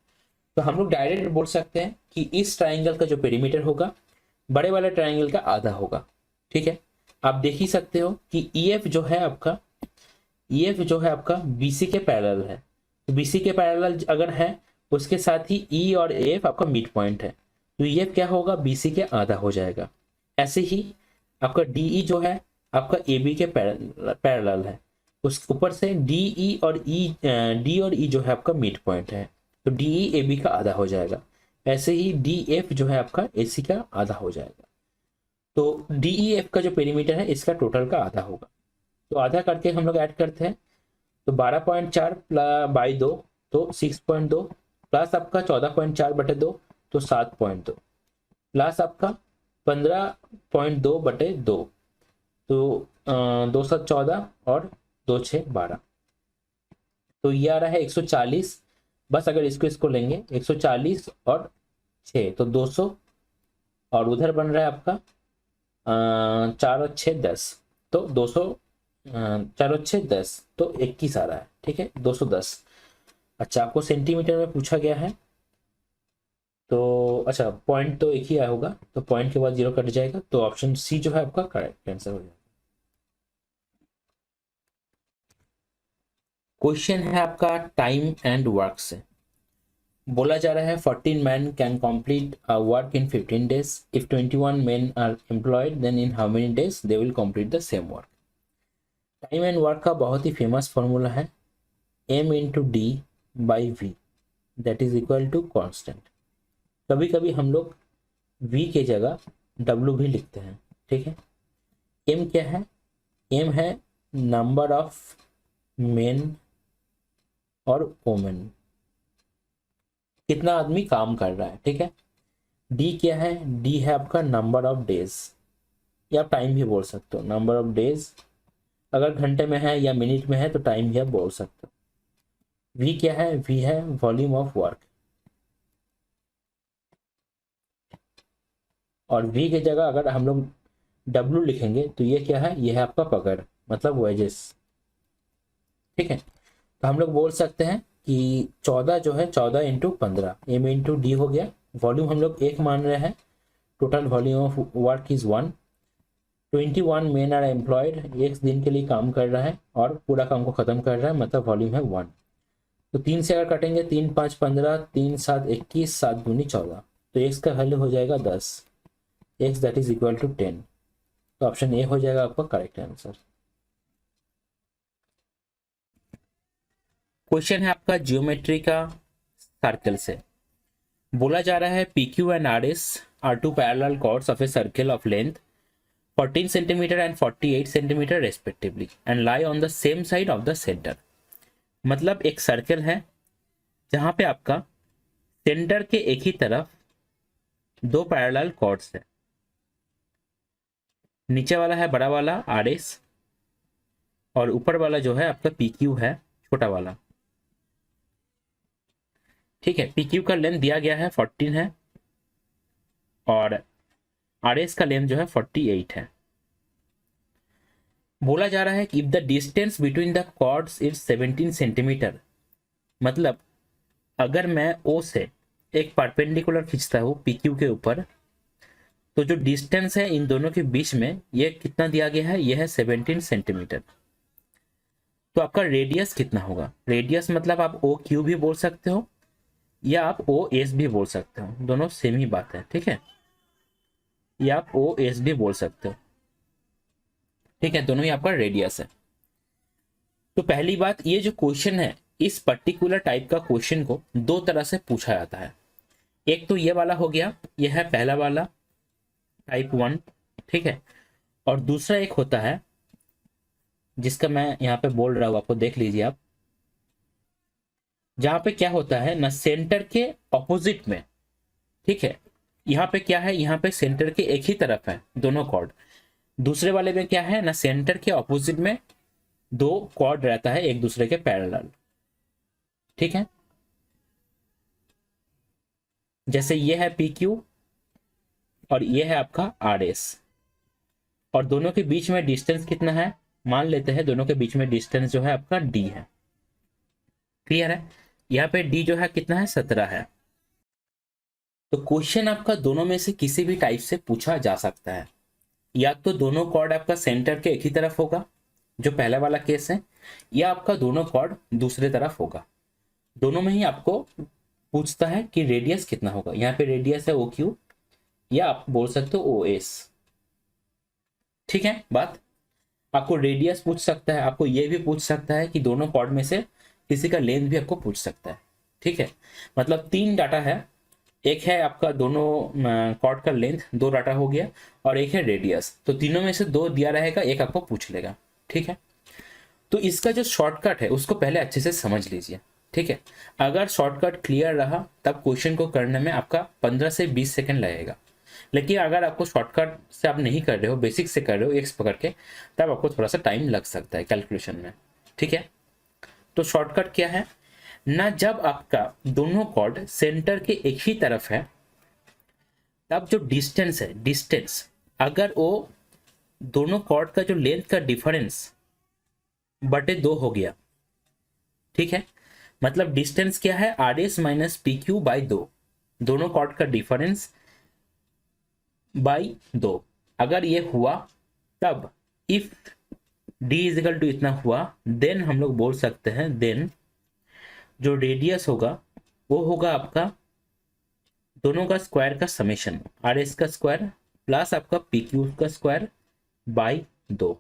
S1: तो हम लोग डायरेक्ट बोल सकते हैं कि इस ट्राइंगल का जो पेरीमीटर होगा बड़े वाले ट्राइंगल का आधा होगा, ठीक है। आप देख ही सकते हो कि ई एफ जो है आपका, ई एफ जो है आपका बीसी के पैरेलल है, तो बीसी के पैरेलल अगर है उसके साथ ही ई और एफ आपका मिड पॉइंट है, तो ई एफ क्या होगा, बीसी के आधा हो जाएगा। ऐसे ही आपका डीई जो है आपका ए बी के पैरेलल है, उस ऊपर से डी और ई जो है आपका मिड पॉइंट है, तो डी ई ए बी का आधा हो जाएगा। ऐसे ही डी एफ जो है आपका ए सी का आधा हो जाएगा। तो डी ई एफ का जो पेरीमीटर है इसका टोटल का आधा होगा, तो आधा करके हम लोग ऐड करते हैं, तो 12.4 बाई 2, तो 6.2 प्लस आपका 14.4/2, तो 7.2 प्लस आपका 15.2/2, तो 214 और 2 6 12, तो ये आ रहा है 140। बस अगर इसको लेंगे 140 और 6 तो 200, और उधर बन रहा है आपका 4 और 6 10, तो 200, 4 और 6 10, तो 21 आ रहा है, ठीक है 210। अच्छा, आपको सेंटीमीटर में पूछा गया है, तो अच्छा पॉइंट तो एक ही आया होगा, तो पॉइंट के बाद 0 कट जाएगा, तो ऑप्शन सी जो है आपका करेक्ट आंसर हो जाएगा। क्वेश्चन है आपका टाइम एंड वर्क से। बोला जा रहा है 14 man can complete work in 15 days। If 21 men are employed then in how many days they will complete the same work. Time and work का बहुत ही फेमस फॉर्मूला है m into D by V that is equal to constant. कभी कभी हम लोग v के जगह w भी लिखते हैं, ठीक है। m क्या है, m है नंबर ऑफ मेन और वोमेन, कितना आदमी काम कर रहा है, ठीक है। डी क्या है, डी है आपका नंबर ऑफ डेज, या टाइम भी बोल सकते हो, नंबर ऑफ डेज अगर घंटे में है या मिनट में है तो टाइम भी आप बोल सकते हो। वी क्या है, वी है वॉल्यूम ऑफ वर्क, और वी की जगह अगर हम लोग W लिखेंगे तो ये क्या है, ये है आपका पकड़, मतलब वेजेस। ठीक है, तो हम लोग बोल सकते हैं कि 14 जो है 14 इंटू 15 एम इंटू डी हो गया। वॉल्यूम हम लोग एक मान रहे हैं, total volume of work is 1। 21 men are employed, एक दिन के लिए काम कर रहा है और पूरा काम को खत्म कर रहा है, मतलब वॉल्यूम है 1। तो 3 से अगर कटेंगे, 3 5 15, 3 7 21, 7 दूनी 14, तो एक्स का वैल्यू हो जाएगा 10, X that is equal to 10। तो ऑप्शन ए हो जाएगा आपका करेक्ट आंसर। क्वेश्चन है आपका जियोमेट्री का सर्कल से। बोला जा रहा है P Q and R S are two parallel chords of a circle of length 14 centimetre and 48 centimetre respectively and lie on the same side of the centre. मतलब एक सर्कल है जहां पे आपका सेंटर के एक ही तरफ दो पैरेलल कॉर्ड्स है, नीचे वाला है बड़ा वाला आर एस और ऊपर वाला जो है आपका पी क्यू है छोटा वाला। ठीक है, पी क्यू का लेंथ दिया गया है 14 है और आर एस का लेंथ जो है 48 है। बोला जा रहा है कि if the distance between the chords is 17 centimetre, मतलब अगर मैं ओ से एक परपेंडिकुलर खींचता हूं पी क्यू के ऊपर, तो जो डिस्टेंस है इन दोनों के बीच में ये कितना दिया गया है, ये है 17 सेंटीमीटर। तो आपका रेडियस कितना होगा, रेडियस मतलब आप ओ क्यू भी बोल सकते हो या आप ओ एस भी बोल सकते हो, दोनों सेम ही बात है। ठीक है, या आप ओ एस भी बोल सकते हो। ठीक है, दोनों ही आपका रेडियस है। तो पहली बात, ये जो क्वेश्चन है इस पर्टिकुलर टाइप का क्वेश्चन को दो तरह से पूछा जाता है। एक तो ये वाला हो गया, यह है पहला वाला टाइप 1। ठीक है, और दूसरा एक होता है जिसका मैं यहाँ पे बोल रहा हूँ, आपको देख लीजिए आप, जहां पे क्या होता है ना सेंटर के ऑपोजिट में। ठीक है, यहाँ पे क्या है, यहाँ पे सेंटर के एक ही तरफ है दोनों कॉर्ड। दूसरे वाले में क्या है ना सेंटर के ऑपोजिट में दो कॉर्ड रहता है एक दूसरे के पैरेलल। ठीक है, जैसे ये है पी क्यू और ये है आपका आर एस, और दोनों के बीच में डिस्टेंस कितना है, मान लेते हैं दोनों के बीच में डिस्टेंस जो है आपका डी है। क्लियर है, यहाँ पे डी जो है कितना है, 17 है। तो क्वेश्चन आपका दोनों में से किसी भी टाइप से पूछा जा सकता है, या तो दोनों कॉर्ड आपका सेंटर के एक ही तरफ होगा जो पहला वाला केस है, या आपका दोनों कॉर्ड दूसरे तरफ होगा। दोनों में ही आपको पूछता है कि रेडियस कितना होगा। यहाँ पे रेडियस है ओ क्यू या आप बोल सकते हो ओ एस। ठीक है, बात आपको रेडियस पूछ सकता है, आपको ये भी पूछ सकता है कि दोनों कॉर्ड में से किसी का लेंथ भी आपको पूछ सकता है। ठीक है, मतलब 3 डाटा है, एक है आपका दोनों कॉर्ड का लेंथ, 2 डाटा हो गया, और एक है रेडियस। तो तीनों में से 2 दिया रहेगा, एक आपको पूछ लेगा। ठीक है, तो इसका जो शॉर्टकट है उसको पहले अच्छे से समझ लीजिए। ठीक है, अगर शॉर्टकट क्लियर रहा तब क्वेश्चन को करने में आपका 15 से 20 सेकंड लगेगा। लेकिन अगर आपको शॉर्टकट से आप नहीं कर रहे हो, बेसिक से कर रहे हो एक्स पकड़ के, तब आपको थोड़ा सा टाइम लग सकता है कैलकुलेशन में। ठीक है, तो शॉर्टकट क्या है ना, जब आपका दोनों कॉर्ड सेंटर के एक ही तरफ है तब जो डिस्टेंस है, डिस्टेंस अगर वो दोनों कॉर्ड का जो लेंथ का डिफरेंस बटे 2 हो गया। ठीक है, मतलब डिस्टेंस क्या है, are S minus P Q by 2, दोनों कॉर्ड का डिफरेंस बाई 2 अगर ये हुआ, तब इफ डी इजिकल टू इतना हुआ, देन हम लोग बोल सकते हैं, देन जो रेडियस होगा वो होगा आपका दोनों का स्क्वायर का समेशन, आर एस का स्क्वायर प्लस आपका पी क्यू का स्क्वायर बाई 2।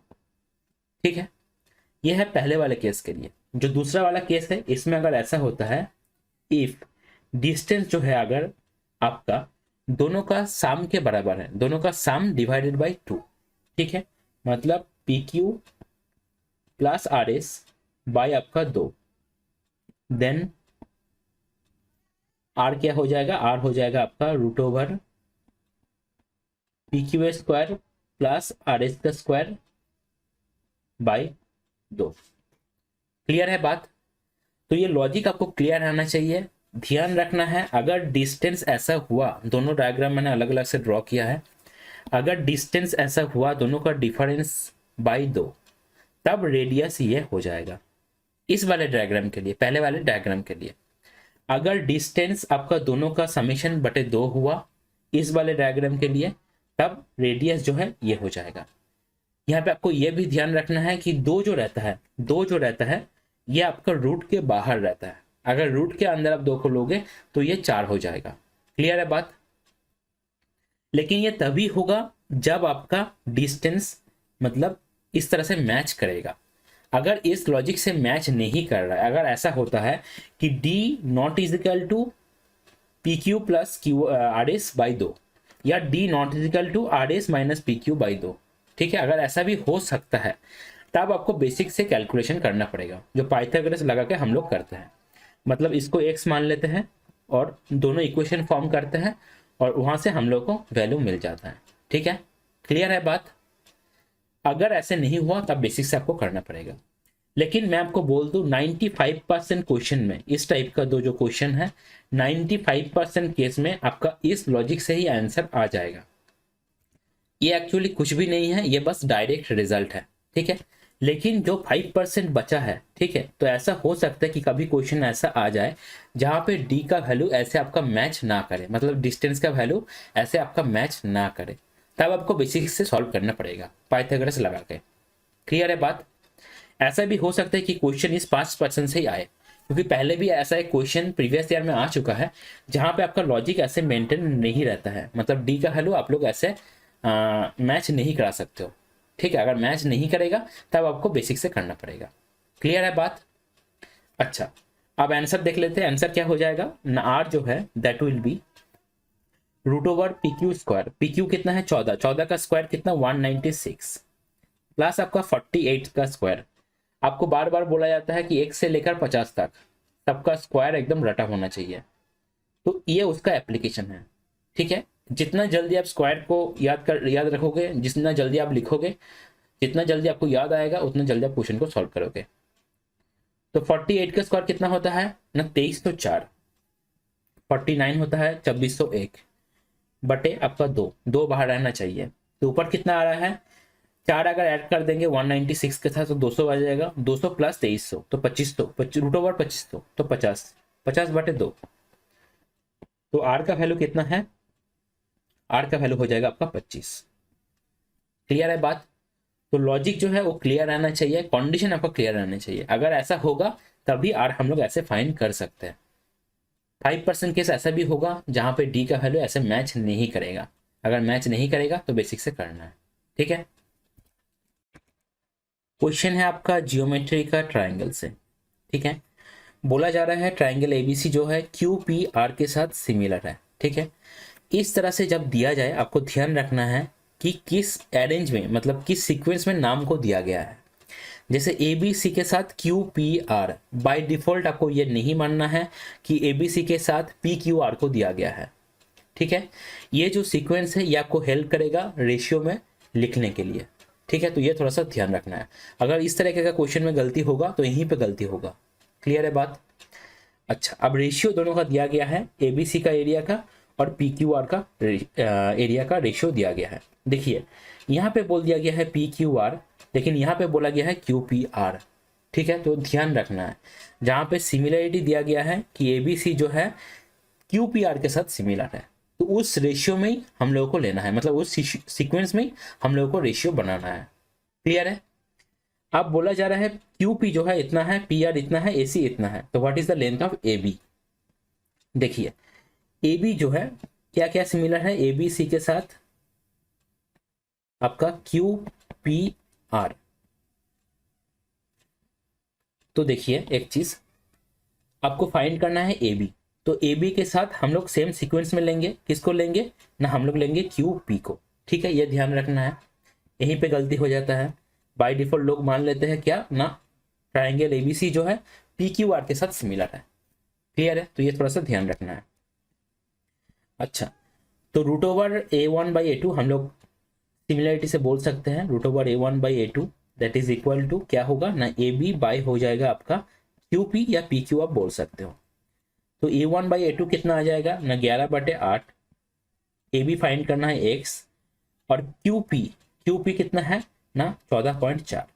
S1: ठीक है, ये है पहले वाले केस के लिए। जो दूसरा वाला केस है, इसमें अगर ऐसा होता है, इफ डिस्टेंस जो है अगर आपका दोनों का साम के बराबर है, दोनों का साम डिवाइडेड बाई 2। ठीक है, मतलब P Q plus R S by आपका 2, देन आर क्या हो जाएगा, आर हो जाएगा आपका root over P Q square plus R S का स्क्वायर बाई 2। क्लियर है बात, तो ये लॉजिक आपको क्लियर रहना चाहिए। ध्यान रखना है, अगर डिस्टेंस ऐसा हुआ, दोनों डायग्राम मैंने अलग अलग से ड्रॉ किया है, अगर डिस्टेंस ऐसा हुआ दोनों का डिफरेंस बाई 2, तब रेडियस ये हो जाएगा। इस वाले डायग्राम के लिए, पहले वाले डायग्राम के लिए अगर डिस्टेंस आपका दोनों का समेशन बटे 2 हुआ इस वाले डायग्राम के लिए, तब रेडियस जो है ये हो जाएगा। यहाँ पे आपको ये भी ध्यान रखना है कि 2 जो रहता है ये आपका रूट के बाहर रहता है। अगर रूट के अंदर आप 2 को लोगे तो ये 4 हो जाएगा। क्लियर है बात? लेकिन ये तभी होगा जब आपका डिस्टेंस मतलब इस तरह से मैच करेगा। अगर इस लॉजिक से मैच नहीं कर रहा है, अगर ऐसा होता है कि d naught is equal to P Q plus Q R S by 2 या d naught is equal to R S minus P Q by 2, ठीक है, अगर ऐसा भी हो सकता है तब आपको बेसिक से कैलकुलेशन करना पड़ेगा, जो पाइथागोरस लगा के हम लोग करते हैं। मतलब इसको x मान लेते हैं और दोनों इक्वेशन फॉर्म करते हैं और वहां से हम लोग को वैल्यू मिल जाता है। ठीक है, क्लियर है बात? अगर ऐसे नहीं हुआ तब बेसिक से आपको करना पड़ेगा। लेकिन मैं आपको बोल दूं 95% क्वेश्चन में इस टाइप का जो क्वेश्चन है 95% केस में आपका इस लॉजिक से ही आंसर आ जाएगा। ये एक्चुअली कुछ भी नहीं है, ये बस डायरेक्ट रिजल्ट है। ठीक है, लेकिन जो 5% बचा है, ठीक है, तो ऐसा हो सकता है कि कभी क्वेश्चन ऐसा आ जाए जहां पे डी का वैल्यू ऐसे आपका मैच ना करे, मतलब डिस्टेंस का वैल्यू ऐसे आपका मैच ना करे, तब आपको बेसिक से सॉल्व करना पड़ेगा पाइथागोरस लगा के। क्लियर है बात? ऐसा भी हो सकता है कि क्वेश्चन इस 5% से ही आए, क्योंकि पहले भी ऐसा एक क्वेश्चन प्रीवियस ईयर में आ चुका है जहां पे आपका लॉजिक ऐसे मेंटेन नहीं रहता है, मतलब डी का वैल्यू आप लोग ऐसे मैच नहीं करा सकते हो। ठीक है, अगर मैच नहीं करेगा तब आपको बेसिक से करना पड़ेगा। क्लियर है बात? अच्छा, अब आंसर देख लेते हैं। आंसर क्या हो जाएगा ना, आर जो है that will be root over P Q square. P Q कितना है 14, 14 का स्क्वायर कितना 196 प्लस आपका 48 का स्क्वायर। आपको बार बार बोला जाता है कि 1 से लेकर 50 तक सबका स्क्वायर एकदम रटा होना चाहिए, तो ये उसका एप्लीकेशन है। ठीक है, जितना जल्दी आप स्क्वायर को याद रखोगे, जितना जल्दी आप लिखोगे, जितना जल्दी आपको याद आएगा उतना जल्दी आप क्वेश्चन को सॉल्व करोगे। तो 48 का स्क्वायर कितना होता है ना 2304, 49 होता है 2601 बटे आपका 2 बाहर रहना चाहिए। तो ऊपर कितना आ रहा है 4, अगर ऐड कर देंगे 196 के साथ तो 200 आ जाएगा, 200 प्लस 2300 तो 2500, रूट ओवर 2500 तो 50 बटे 2। तो आर का वैल्यू कितना है, आर का वैल्यू हो जाएगा आपका 25। क्लियर है बात? तो लॉजिक जो है वो क्लियर रहना चाहिए, कंडीशन आपका क्लियर रहना चाहिए। अगर ऐसा होगा तभी आर हम लोग ऐसे फाइंड कर सकते हैं। 5% केस ऐसा भी होगा जहां पे डी का वैल्यू ऐसे मैच नहीं करेगा। अगर मैच नहीं करेगा तो बेसिक से करना है। ठीक है, क्वेश्चन है आपका जियोमेट्री का ट्राइंगल से। ठीक है, बोला जा रहा है ट्राइंगल एबीसी जो है क्यू पी आर के साथ सिमिलर है। ठीक है, इस तरह से जब दिया जाए आपको ध्यान रखना है कि किस अरेंज में, मतलब किस सीक्वेंस में नाम को दिया गया है। जैसे ए बी सी के साथ Q P R, by default आपको ये नहीं मानना है कि ए बी सी के साथ पी क्यू आर को दिया गया है। ठीक है, ये जो सीक्वेंस है ये आपको हेल्प करेगा रेशियो में लिखने के लिए। ठीक है, तो ये थोड़ा सा ध्यान रखना है। अगर इस तरह का क्वेश्चन में गलती होगा तो यहीं पे गलती होगा। क्लियर है बात? अच्छा, अब रेशियो दोनों का दिया गया है, ए बी सी का एरिया का और पी क्यू आर का एरिया का रेशियो दिया गया है। देखिए यहाँ पे बोल दिया गया है पी क्यू आर, लेकिन यहाँ पे बोला गया है क्यू पी आर। ठीक है, तो ध्यान रखना है जहाँ पे सिमिलरिटी दिया गया है कि ए बी सी जो है क्यू पी आर के साथ सिमिलर है, तो उस रेशियो में ही हम लोगों को लेना है, मतलब उस सीक्वेंस में ही हम लोगों को रेशियो बनाना है। क्लियर है? अब बोला जा रहा है क्यू पी जो है इतना है, पी आर इतना है, ए सी इतना है, तो what is the length of A B. देखिए ए बी जो है क्या क्या सिमिलर है ए बी सी के साथ, आपका क्यू पी आर। तो देखिए एक चीज आपको फाइंड करना है ए बी, तो ए बी के साथ हम लोग सेम सीक्वेंस में लेंगे, किसको लेंगे ना, हम लोग लेंगे क्यू पी को। ठीक है, ये ध्यान रखना है, यहीं पे गलती हो जाता है। बाय डिफॉल्ट लोग मान लेते हैं क्या ना ट्राइंगल एबीसी जो है पी क्यू आर के साथ सिमिलर है। क्लियर है? तो ये थोड़ा सा ध्यान रखना है। अच्छा, तो root over A one by A two हम लोग सिमिलरिटी से बोल सकते हैं, root over A one by A two that is equal to क्या होगा ना ए बी बाई हो जाएगा आपका क्यू पी या पी क्यू आप बोल सकते हो। तो A one by A two कितना आ जाएगा ना 11/8, ए बी फाइंड करना है एक्स, और क्यूपी कितना है ना 14.4।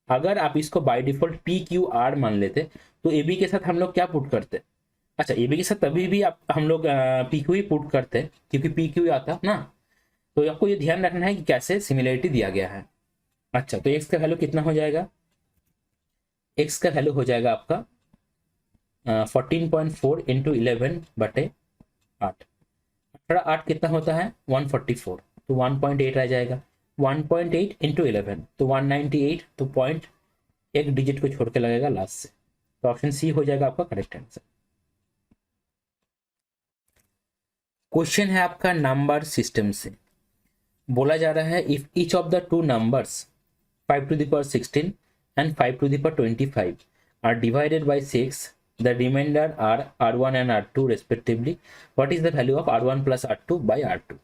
S1: अगर आप इसको by default P Q R मान लेते तो ए बी के साथ हम लोग क्या पुट करते, अच्छा ए बी के साथ तभी भी आप हम लोग पी क्यू ही पुट करते क्योंकि पी क्यू आता ना। तो आपको ये ध्यान रखना है कि कैसे सिमिलरिटी दिया गया है। अच्छा तो एक्स का वैल्यू कितना हो जाएगा, एक्स का वैल्यू हो जाएगा आपका 14.4 इंटू 11/8। 8 कितना होता है 144, तो 1.8 आ जाएगा। 1.8 इंटू 11 तो 198, तो पॉइंट एक डिजिट को छोड़ के लगेगा लास्ट से, तो ऑप्शन सी हो जाएगा आपका करेक्ट आंसर। क्वेश्चन है आपका नंबर सिस्टम से, बोला जा रहा है if each of the two numbers 5 to the power 16 and 5 to the power 25 are divided by 6, the remainder are r1 and r2 respectively, what is the value of r1 plus r2 by r2।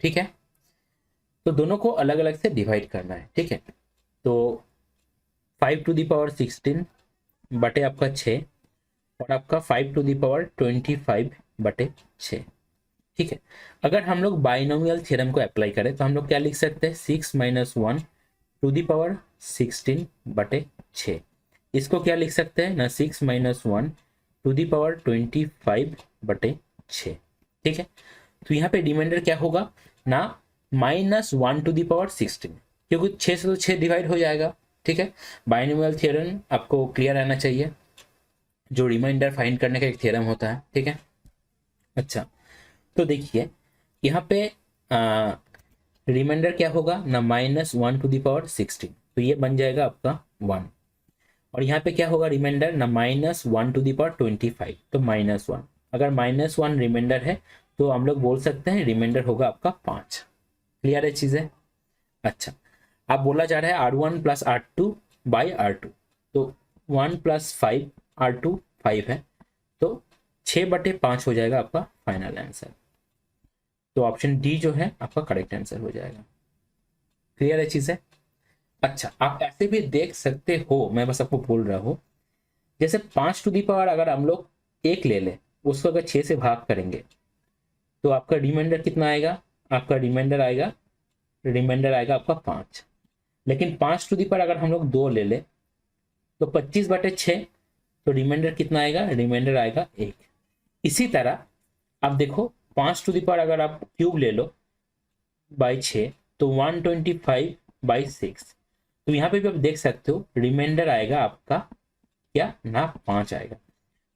S1: ठीक है, तो दोनों को अलग अलग से divide करना है। ठीक है, तो 5 to the power 16 बटे आपका 6 और आपका 5 to the power 25 बटे 6। ठीक है, अगर हम लोग बाइनोमियल थ्योरम को अप्लाई करें तो हम लोग क्या लिख सकते हैं 6 - 1 टू दी पावर 16 बटे 6। इसको क्या लिख सकते हैं ना 6 - 1 टू दी पावर 25 बटे 6। ठीक है, तो यहाँ पे रिमाइंडर क्या होगा ना -1 टू दी पावर 16, क्योंकि 6 से तो 6 डिवाइड हो जाएगा। ठीक है, बाइनोमियल थ्योरम आपको क्लियर रहना चाहिए, जो रिमाइंडर फाइंड करने का एक थ्योरम होता है। ठीक है, अच्छा तो देखिए यहाँ पे रिमाइंडर क्या होगा ना -1 टू दी पावर 16, तो ये बन जाएगा आपका 1। और यहाँ पे क्या होगा रिमाइंडर ना -1 टू दी पावर 25, तो -1। अगर -1 रिमाइंडर है तो हम लोग बोल सकते हैं रिमाइंडर होगा आपका 5। क्लियर है चीज़ें। अच्छा, अब बोला जा रहा है r1 + r2 बाई r2, तो 1 + 5 r2 5 है, तो 6/5 हो जाएगा आपका फाइनल आंसर। तो ऑप्शन डी जो है आपका करेक्ट आंसर हो जाएगा। क्लियर है चीजें। अच्छा, आप ऐसे भी देख सकते हो, मैं बस आपको बोल रहा हूं, जैसे 5 टू दी पावर अगर हम लोग 1 ले लें, उसको अगर 6 से भाग करेंगे तो आपका रिमाइंडर कितना आएगा, आपका रिमाइंडर आएगा आपका 5। लेकिन 5 टू दी पावर अगर हम लोग 2 ले लें तो 25/6, तो रिमाइंडर कितना आएगा, रिमाइंडर आएगा 1। इसी तरह आप देखो 5 टू दी पावर अगर आप क्यूब ले लो बाई 6, तो 125/6, तो यहाँ पे भी आप देख सकते हो रिमाइंडर आएगा आपका क्या ना 5 आएगा।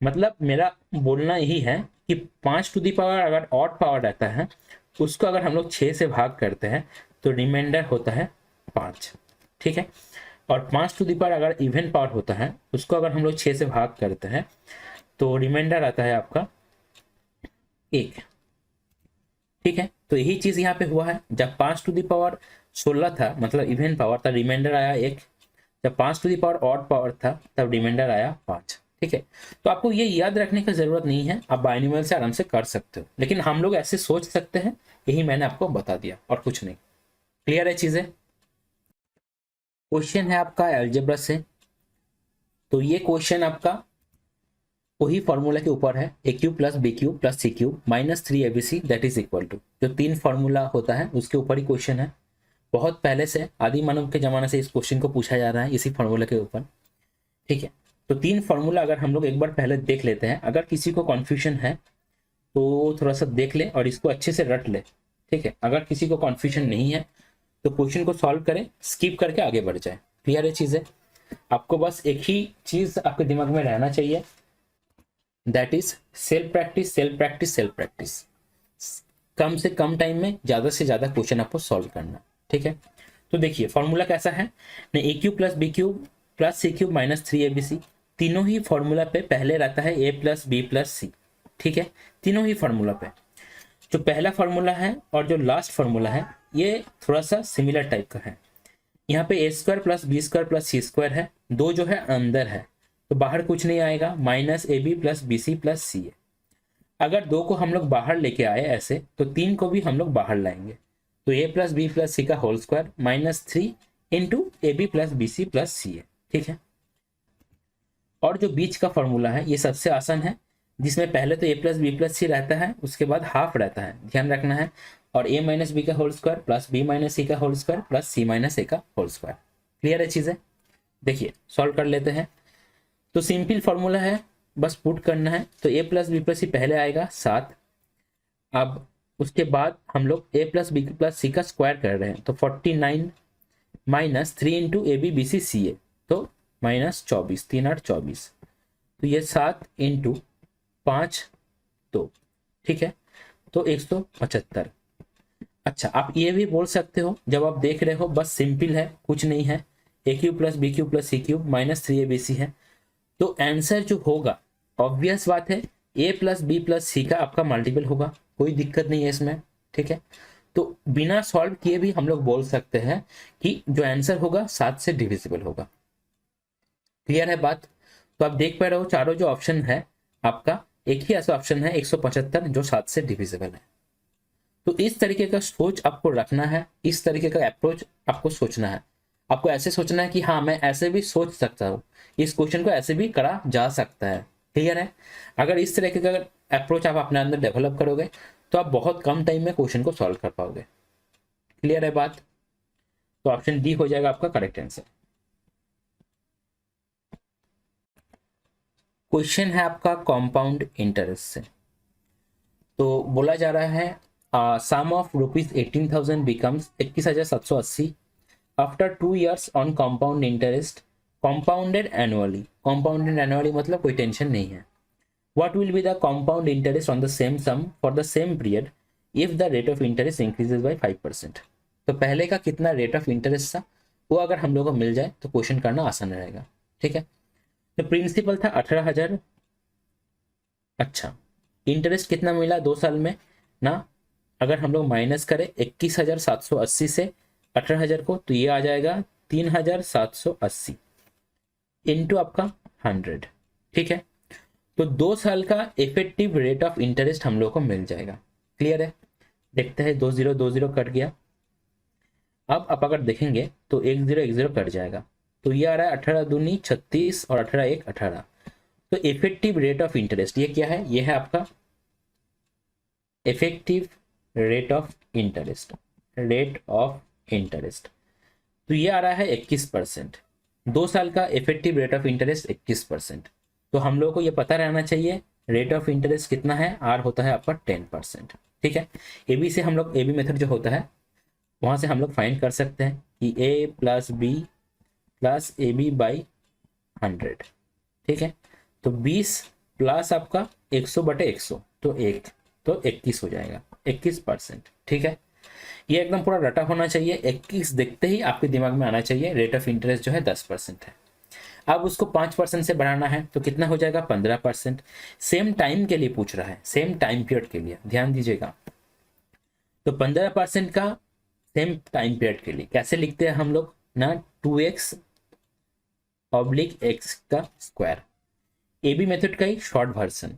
S1: मतलब मेरा बोलना यही है कि 5 टू दी पावर अगर ऑड पावर रहता है उसको अगर हम लोग 6 से भाग करते हैं तो रिमाइंडर होता है 5। ठीक है, और 5 टू दी पावर अगर इवन पावर होता है उसको अगर हम लोग 6 से भाग करते हैं तो रिमाइंडर आता है आपका 1। ठीक है, तो यही चीज यहाँ पे हुआ है। जब 5 टू दी पावर 16 था मतलब इवन पावर था, रिमाइंडर आया 1। जब 5 to the power odd power था तब रिमाइंडर आया 5। ठीक है, तो आपको ये याद रखने की जरूरत नहीं है, आप बाइनोमियल से आराम से कर सकते हो, लेकिन हम लोग ऐसे सोच सकते हैं, यही मैंने आपको बता दिया और कुछ नहीं। क्लियर है चीजें। क्वेश्चन है आपका अलजेब्रा से, तो ये क्वेश्चन आपका वही फॉर्मूला के ऊपर है, A cube plus B cube plus C cube minus 3abc that is equal to, जो 3 फॉर्मूला होता है उसके ऊपर ही क्वेश्चन है। बहुत पहले से आदि मानव के जमाने से इस क्वेश्चन को पूछा जा रहा है इसी फॉर्मूला के ऊपर। ठीक है, तो 3 फॉर्मूला अगर हम लोग एक बार पहले देख लेते हैं, अगर किसी को कन्फ्यूजन है तो थोड़ा सा देख ले और इसको अच्छे से रट ले। ठीक है, अगर किसी को कन्फ्यूजन नहीं है तो क्वेश्चन को सॉल्व करें, स्किप करके आगे बढ़ जाए। क्लियर है चीजें। आपको बस एक ही चीज आपके दिमाग में रहना चाहिए, that is self practice, self practice, self practice. कम से कम टाइम में ज्यादा से ज्यादा क्वेश्चन आपको सॉल्व करना। ठीक है, तो देखिए फॉर्मूला कैसा है ना, A cube plus B cube plus C cube minus 3abc, तीनों ही फॉर्मूला पे पहले रहता है a plus B plus C. ठीक है, तीनों ही फॉर्मूला पे जो पहला फॉर्मूला है और जो लास्ट फॉर्मूला है ये थोड़ा सा सिमिलर टाइप का है। यहाँ पे a² plus b² plus c² है, दो जो है अंदर है तो बाहर कुछ नहीं आएगा, minus ab plus bc plus C है। अगर 2 को हम लोग बाहर लेके आए ऐसे तो 3 को भी हम लोग बाहर लाएंगे, तो a plus B plus C का whole square minus 3 into ab plus B C plus C है। ठीक है, और जो बीच का फॉर्मूला है ये सबसे आसान है, जिसमें पहले तो a प्लस बी प्लस सी रहता है, उसके बाद हाफ रहता है, ध्यान रखना है। और a माइनस बी का whole square plus b minus C का whole square plus c minus a का होल स्क्वायर। क्लियर है चीज़ें? देखिए सॉल्व कर लेते हैं। तो सिंपल फॉर्मूला है, बस पुट करना है। तो a plus B plus C पहले आएगा 7। अब उसके बाद हम लोग a plus B plus C का स्क्वायर कर रहे हैं, तो 49 minus 3 into A B B C C A, तो माइनस 24, 3 8 24। तो ये 7 इंटू 5 2, ठीक है, तो 175। अच्छा, आप ये भी बोल सकते हो जब आप देख रहे हो बस सिंपल है, कुछ नहीं है, A cube plus B cube plus C cube minus 3 A B C है, तो आंसर जो होगा ऑब्वियस बात है ए प्लस बी प्लस सी का आपका मल्टीपल होगा, कोई दिक्कत नहीं है इसमें, ठीक है। तो बिना सॉल्व किए भी हम लोग बोल सकते हैं कि जो आंसर होगा 7 से डिविजिबल होगा। क्लियर है बात? तो आप देख पा रहे हो चारों जो ऑप्शन है आपका एक ही ऐसा ऑप्शन है 175 जो 7 से डिविजिबल है। तो इस तरीके का सोच आपको रखना है, इस तरीके का अप्रोच आपको सोचना है। आपको ऐसे सोचना है कि हाँ मैं ऐसे भी सोच सकता हूँ, इस क्वेश्चन को ऐसे भी करा जा सकता है। क्लियर है? अगर इस तरीके का अप्रोच आप अपने अंदर डेवलप करोगे तो आप बहुत कम टाइम में क्वेश्चन को सॉल्व कर पाओगे। क्लियर है बात? तो ऑप्शन डी हो जाएगा आपका करेक्ट आंसर। क्वेश्चन है आपका कंपाउंड इंटरेस्ट से। तो बोला जा रहा है sum of ₹18,000 becomes 21,780 after 2 years on compound interest compounded annually. Compounded annually मतलब कोई टेंशन नहीं है। What will be the compound interest on the same sum for the same period if the rate of interest increases by 5%? तो पहले का कितना rate of interest था वो अगर हम लोगों को मिल जाए तो क्वेश्चन करना आसान रहेगा। ठीक है, तो प्रिंसिपल था 18,000। अच्छा, इंटरेस्ट कितना मिला 2 साल में ना, अगर हम लोग माइनस करें 21,780 से 18,000 को तो ये आ जाएगा 3,780 इंटू आपका 100। ठीक है, तो 2 साल का इफेक्टिव रेट ऑफ इंटरेस्ट हम लोग को मिल जाएगा। क्लियर है? देखते हैं 2020 कट गया। अब आप अगर देखेंगे तो 10 कट जाएगा, तो ये आ रहा है 18 दूनी 36 और 18 1 18। तो इफेक्टिव रेट ऑफ इंटरेस्ट ये क्या है? ये है आपका effective rate of interest, rate of interest. तो ये आ रहा है 21%। 2 साल का इफेक्टिव रेट ऑफ इंटरेस्ट 21%। तो हम लोग को ये पता रहना चाहिए रेट ऑफ इंटरेस्ट कितना है, आर होता है आपका 10%। ठीक है, ए बी से हम लोग ए बी मेथड जो होता है वहां से हम लोग फाइंड कर सकते हैं कि A plus B plus A B by 100। ठीक है, तो 20 प्लस आपका 100/100 तो 1, तो 21 हो जाएगा, 21%। ठीक है, ये एकदम पूरा रटा होना चाहिए। 21 देखते ही आपके दिमाग में आना चाहिए रेट ऑफ इंटरेस्ट जो है 10% है। अब उसको 5% से बढ़ाना है तो कितना हो जाएगा 15%। सेम टाइम के लिए पूछ रहा है, सेम टाइम पीरियड के लिए, ध्यान दीजिएगा। तो 15% का सेम टाइम पीरियड के लिए कैसे लिखते हैं हम लोग ना, 2x ऑब्लिक x का स्क्वायर। ए बी मेथड का ही शॉर्ट वर्जन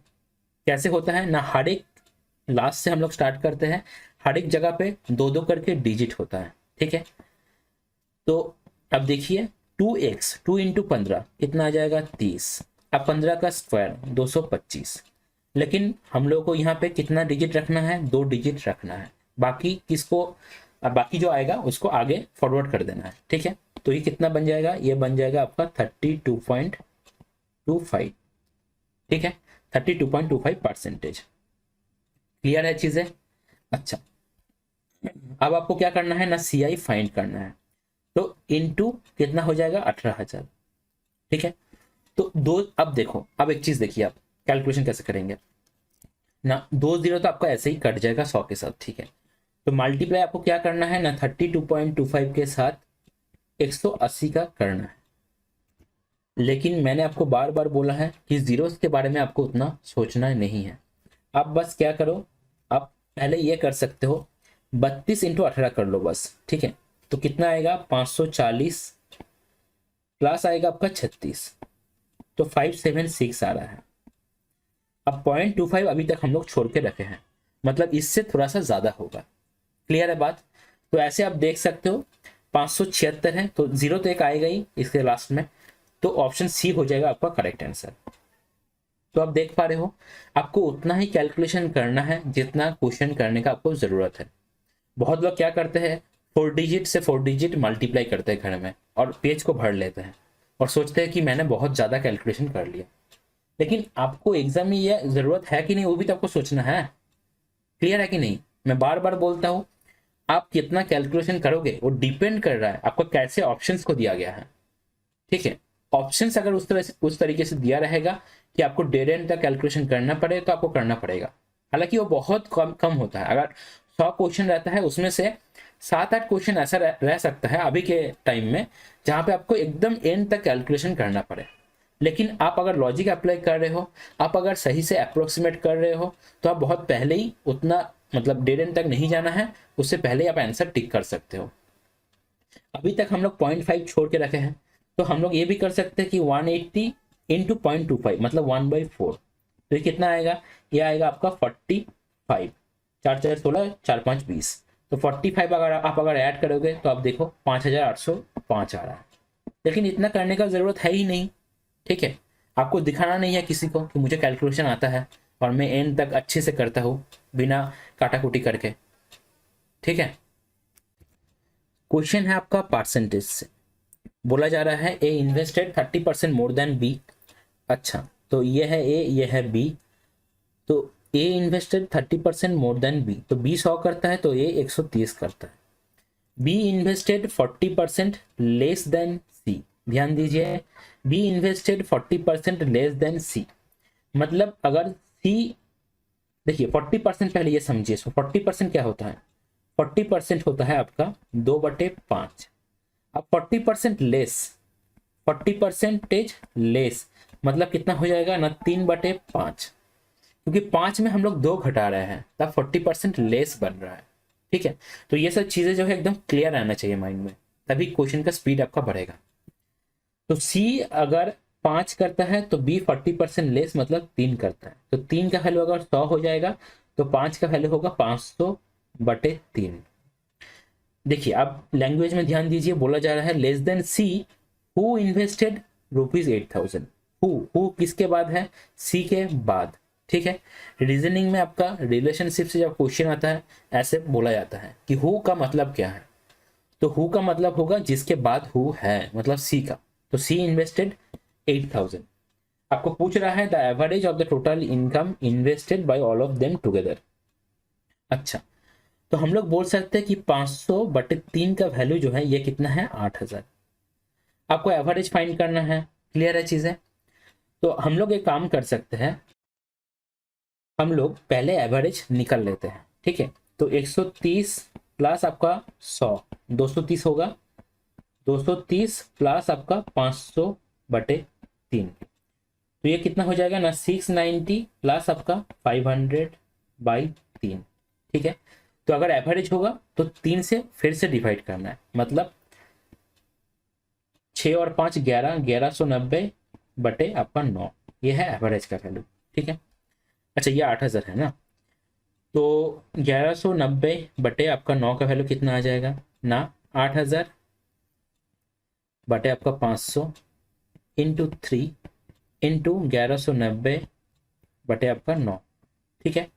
S1: कैसे होता है ना, हर एक लास्ट से हम लोग स्टार्ट करते हैं, हर एक जगह पे 2 करके डिजिट होता है। ठीक है, तो अब देखिए 2x 2 इंटू 15 कितना आ जाएगा 30। अब 15 का स्क्वायर 225। लेकिन हम लोग को यहाँ पे कितना डिजिट रखना है, 2 डिजिट रखना है। बाकी किसको, बाकी जो आएगा उसको आगे फॉरवर्ड कर देना है। ठीक है, तो ये कितना बन जाएगा, ये बन जाएगा आपका 32.25। ठीक है, 32.25%। क्लियर है चीजें? अच्छा, अब आपको क्या करना है ना, सी आई फाइंड करना है। तो इनटू कितना हो जाएगा 18,000। ठीक है, तो दो, अब देखो, अब एक चीज देखिए, आप कैलकुलेशन कैसे करेंगे ना, 2 0 तो आपका ऐसे ही कट जाएगा 100 के साथ। ठीक है, तो मल्टीप्लाई आपको क्या करना है ना, 32.25 के साथ 180 का करना है। लेकिन मैंने आपको बार बार बोला है कि जीरोस के बारे में आपको उतना सोचना नहीं है। आप बस क्या करो, आप पहले ये कर सकते हो 32 इंटू 18 कर लो बस। ठीक है, तो कितना आएगा 540 प्लस आएगा आपका 36, तो 576 आ रहा है। अब 0.25 अभी तक हम लोग छोड़ के रखे हैं, मतलब इससे थोड़ा सा ज्यादा होगा। क्लियर है बात? तो ऐसे आप देख सकते हो 576 है, तो जीरो तो एक आएगा ही इसके लास्ट में, तो ऑप्शन सी हो जाएगा आपका करेक्ट आंसर। तो आप देख पा रहे हो आपको उतना ही कैलकुलेशन करना है जितना क्वेश्चन करने का आपको जरूरत है। बहुत लोग क्या करते हैं, 4 डिजिट से 4 डिजिट मल्टीप्लाई करते हैं घर में और पेज को भर लेते हैं और सोचते हैं कि मैंने बहुत ज़्यादा कैलकुलेशन कर लिया। लेकिन आपको एग्जाम में यह ज़रूरत है कि नहीं, वो भी तो आपको सोचना है। क्लियर है कि नहीं? मैं बार बार बोलता हूँ, आप कितना कैलकुलेशन करोगे वो डिपेंड कर रहा है आपको कैसे ऑप्शंस को दिया गया है। ठीक है, ऑप्शंस अगर उस तरीके से दिया रहेगा कि आपको डेढ़ एंड तक कैलकुलेशन करना पड़े तो आपको करना पड़ेगा। हालांकि वो बहुत कम कम होता है। अगर 100 क्वेश्चन रहता है उसमें से 7-8 क्वेश्चन ऐसा रह सकता है अभी के टाइम में जहाँ पे आपको एकदम एंड तक कैलकुलेशन करना पड़े। लेकिन आप अगर लॉजिक अप्लाई कर रहे हो, आप अगर सही से अप्रोक्सीमेट कर रहे हो, तो आप बहुत पहले ही उतना मतलब डेढ़ एंड तक नहीं जाना है, उससे पहले ही आप आंसर टिक कर सकते हो। अभी तक हम लोग 0.5 छोड़ के रखे हैं, तो हम लोग ये भी कर सकते हैं कि 180 इंटू 0.25 मतलब 1/4। तो ये कितना आएगा? ये आएगा आपका 45। 4×4 = 16, 4×5 = 20। तो 45 अगर ऐड करोगे तो आप देखो 5805 आ रहा है। लेकिन इतना करने का ज़रूरत है ही नहीं। ठीक है, आपको दिखाना नहीं है किसी को कि मुझे कैलकुलेशन आता है और मैं एंड तक अच्छे से करता हूँ बिना काटाकुटी करके। ठीक है, क्वेश्चन है आपका परसेंटेज से। बोला जा रहा है ए इन्वेस्टेड 30% मोर देन बी। अच्छा, तो ये है ए, ये है बी। तो ए इन्वेस्टेड 30% मोर देन बी, तो बी 100 करता है तो ए 130 करता है। बी इन्वेस्टेड 40% लेस देन सी। ध्यान दीजिए, बी इन्वेस्टेड 40% लेस देन सी, मतलब अगर सी, देखिए 40% पहले ये समझिए। 40% क्या होता है? 40% होता है आपका 2/5। अब 40% लेस, 40% लेस मतलब कितना हो जाएगा ना, 3/5। क्योंकि 5 में हम लोग 2 घटा रहे हैं तब 40% लेस बन रहा है। ठीक है, तो ये सब चीजें जो है एकदम क्लियर रहना चाहिए माइंड में, तभी क्वेश्चन का स्पीड आपका बढ़ेगा। तो सी अगर 5 करता है तो बी 40% लेस मतलब 3 करता है, तो 3 का वैल्यू अगर 100 हो जाएगा तो 5 का वैल्यू होगा 500/3। देखिए आप लैंग्वेज में ध्यान दीजिए, बोला जा रहा है less than see who invested ₹8,000। Who किसके बाद है? सी के बाद। ठीक है, रीजनिंग में आपका रिलेशनशिप से जब क्वेश्चन आता है ऐसे बोला जाता है कि हु का मतलब क्या है, तो हु का मतलब होगा जिसके बाद हु है, मतलब सी का। तो सी इन्वेस्टेड 8,000। आपको पूछ रहा है the average of the total income invested bye all of them together. अच्छा, तो हम लोग बोल सकते हैं कि 500/3 का वैल्यू जो है ये कितना है? 8,000। आपको एवरेज फाइंड करना है। क्लियर है चीजें? तो हम लोग एक काम कर सकते हैं, हम लोग पहले एवरेज निकल लेते हैं। ठीक है, तो 130 प्लस आपका 100, 230 होगा। 230 प्लस आपका 500/3, तो ये कितना हो जाएगा ना, 690 प्लस आपका 500/3। ठीक है, तो अगर एवरेज होगा तो 3 से फिर से डिवाइड करना है, मतलब 6 और 5 11, 1190/9, ये है एवरेज का वैल्यू। ठीक है, अच्छा ये 8,000 है ना, तो 1190 आपका 9 का वैल्यू कितना आ जाएगा ना, 8,000 बटे आपका 500 इंटू 3 इंटू 1190 आपका 9। ठीक है,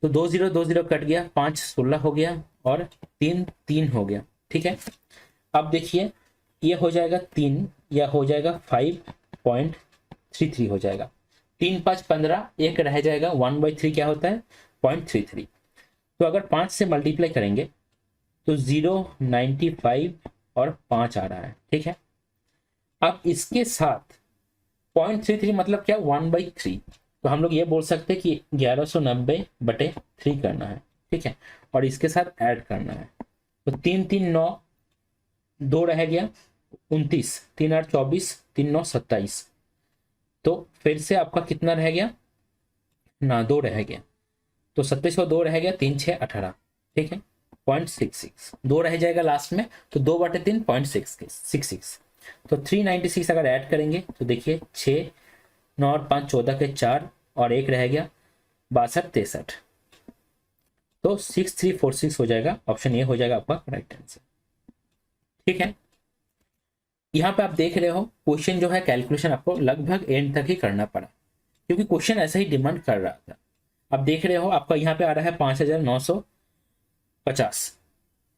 S1: तो 2 0 कट गया, 5 16 हो गया और 3 3 हो गया। ठीक है, अब देखिए ये हो जाएगा 3 या हो जाएगा 5.33 हो जाएगा। 3 5 15, एक रह जाएगा, 1/3 क्या होता है? 0.33। तो अगर 5 से मल्टीप्लाई करेंगे तो 0.95 और 5 आ रहा है। ठीक है, अब इसके साथ 0.33 मतलब क्या? 1/3। तो हम लोग ये बोल सकते हैं कि 1190/3 करना है। ठीक है, और इसके साथ ऐड करना है, तो 3 3 9, 2 रह गया 29, 3 8 24, 3 9 27। तो फिर से आपका कितना रह गया ना, 2 रह गया, तो 27 और 2 रह गया, 3 6 18। ठीक है, 0.66, 2 रह जाएगा लास्ट में, तो 2/3 0.66। तो 396 अगर ऐड करेंगे तो देखिए 6 9 और 5 14 के 4 और 1 रह गया, 62 63। तो 6346 हो जाएगा, ऑप्शन ए हो जाएगा आपका राइट आंसर। ठीक है, यहाँ पे आप देख रहे हो क्वेश्चन जो है कैलकुलेशन आपको लगभग एंड तक ही करना पड़ा, क्योंकि क्वेश्चन ऐसा ही डिमांड कर रहा था। अब देख रहे हो आपका यहाँ पे आ रहा है 5,900 50।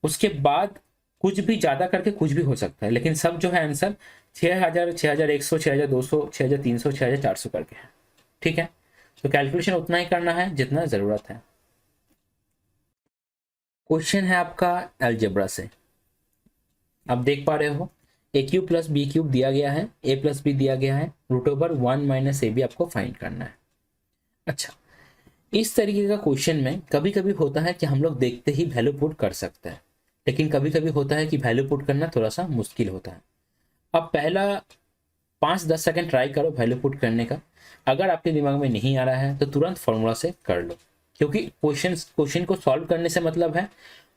S1: उसके बाद कुछ भी ज़्यादा करके कुछ भी हो सकता है, लेकिन सब जो है आंसर 6000, 6100, 6200, 6300, 6400 करके है। ठीक है, तो कैलकुलेशन उतना ही करना है जितना ज़रूरत है। क्वेश्चन है आपका अलजेब्रा से। आप देख पा रहे हो A cube plus B cube दिया गया है, ए प्लस बी दिया गया है, root over 1 minus A B आपको फाइंड करना है। अच्छा, इस तरीके का क्वेश्चन में कभी कभी होता है कि हम लोग देखते ही वैल्यू पुट कर सकते हैं, लेकिन कभी कभी होता है कि वैल्यू पुट करना थोड़ा सा मुश्किल होता है। अब पहला 5-10 सेकंड ट्राई करो वैल्यू पुट करने का। अगर आपके दिमाग में नहीं आ रहा है तो तुरंत फॉर्मूला से कर लो, क्योंकि क्वेश्चन को सॉल्व करने से मतलब है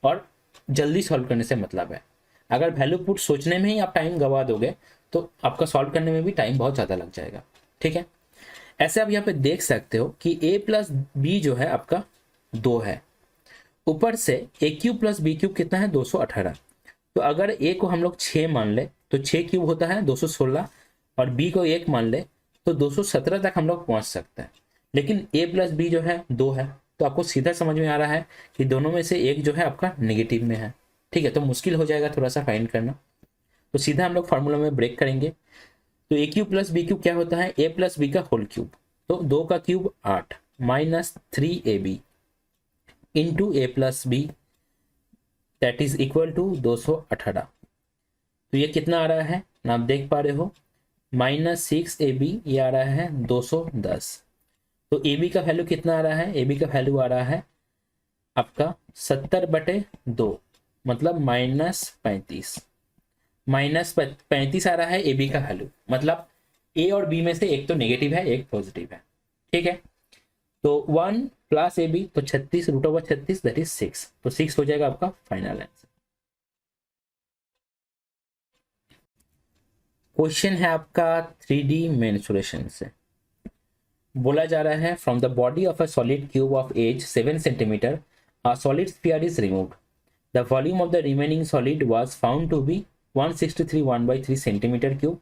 S1: और जल्दी सॉल्व करने से मतलब है। अगर वैल्यू पुट सोचने में ही आप टाइम गवा दोगे तो आपका सॉल्व करने में भी टाइम बहुत ज़्यादा लग जाएगा। ठीक है, ऐसे आप यहाँ पे देख सकते हो कि a प्लस बी जो है आपका 2 है, ऊपर से ए क्यूब प्लस बी क्यूब कितना है 218। तो अगर a को हम लोग 6 मान ले तो 6 क्यूब होता है 216, और b को 1 मान ले तो 217 तक हम लोग पहुंच सकते हैं। लेकिन a प्लस बी जो है 2 है, तो आपको सीधा समझ में आ रहा है कि दोनों में से एक जो है आपका नेगेटिव में है। ठीक है, तो मुश्किल हो जाएगा थोड़ा सा फाइंड करना, तो सीधा हम लोग फार्मूला में ब्रेक करेंगे। तो a cube plus B cube क्या होता है, ए प्लस बी का होल क्यूब, तो 2 का cube 8 minus 3ab into a plus b that is equal to 218। तो ये कितना आ रहा है ना, आप देख पा रहे हो -6ab, ये आ रहा है 210। तो ए बी का वैल्यू कितना आ रहा है, ए बी का वैल्यू आ रहा है आपका 70/2, मतलब -35। -35 आ रहा है ए बी का वैल्यू, मतलब ए और बी में से एक तो नेगेटिव है एक पॉजिटिव है। ठीक है, तो 1 प्लस ए बी तो 36, रूट ओवर 36 दैट इज 6, तो 6 हो जाएगा आपका फाइनल आंसर। क्वेश्चन है आपका 3D मेंसुरेशन से। बोला जा रहा है from the body of a solid cube of edge 7 centimetre a solid sphere is removed, the volume of the remaining solid was found to be 163 1/3 centimetre cube,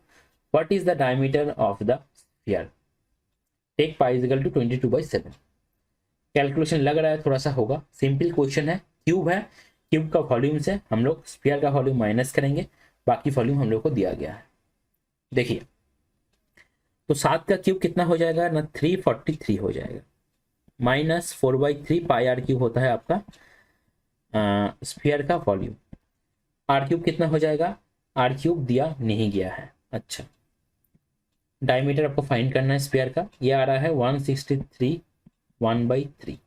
S1: what is the diameter of the sphere, take pi is equal to 22/7। Calculation लग रहा है थोड़ा सा होगा, simple question है, cube है, cube का volume से हम लोग स्फीयर का वॉल्यूम माइनस करेंगे, बाकी वॉल्यूम हम लोग को दिया गया है। देखिए, तो 7 का क्यूब कितना हो जाएगा ना, 343 हो जाएगा, -4/3 पाई आर क्यूब होता है आपका स्फीयर का वॉल्यूम। आर क्यूब कितना हो जाएगा, आर क्यूब दिया नहीं गया है। अच्छा, डायमीटर आपको फाइंड करना है स्फीयर का, ये आ रहा है 163 1/3।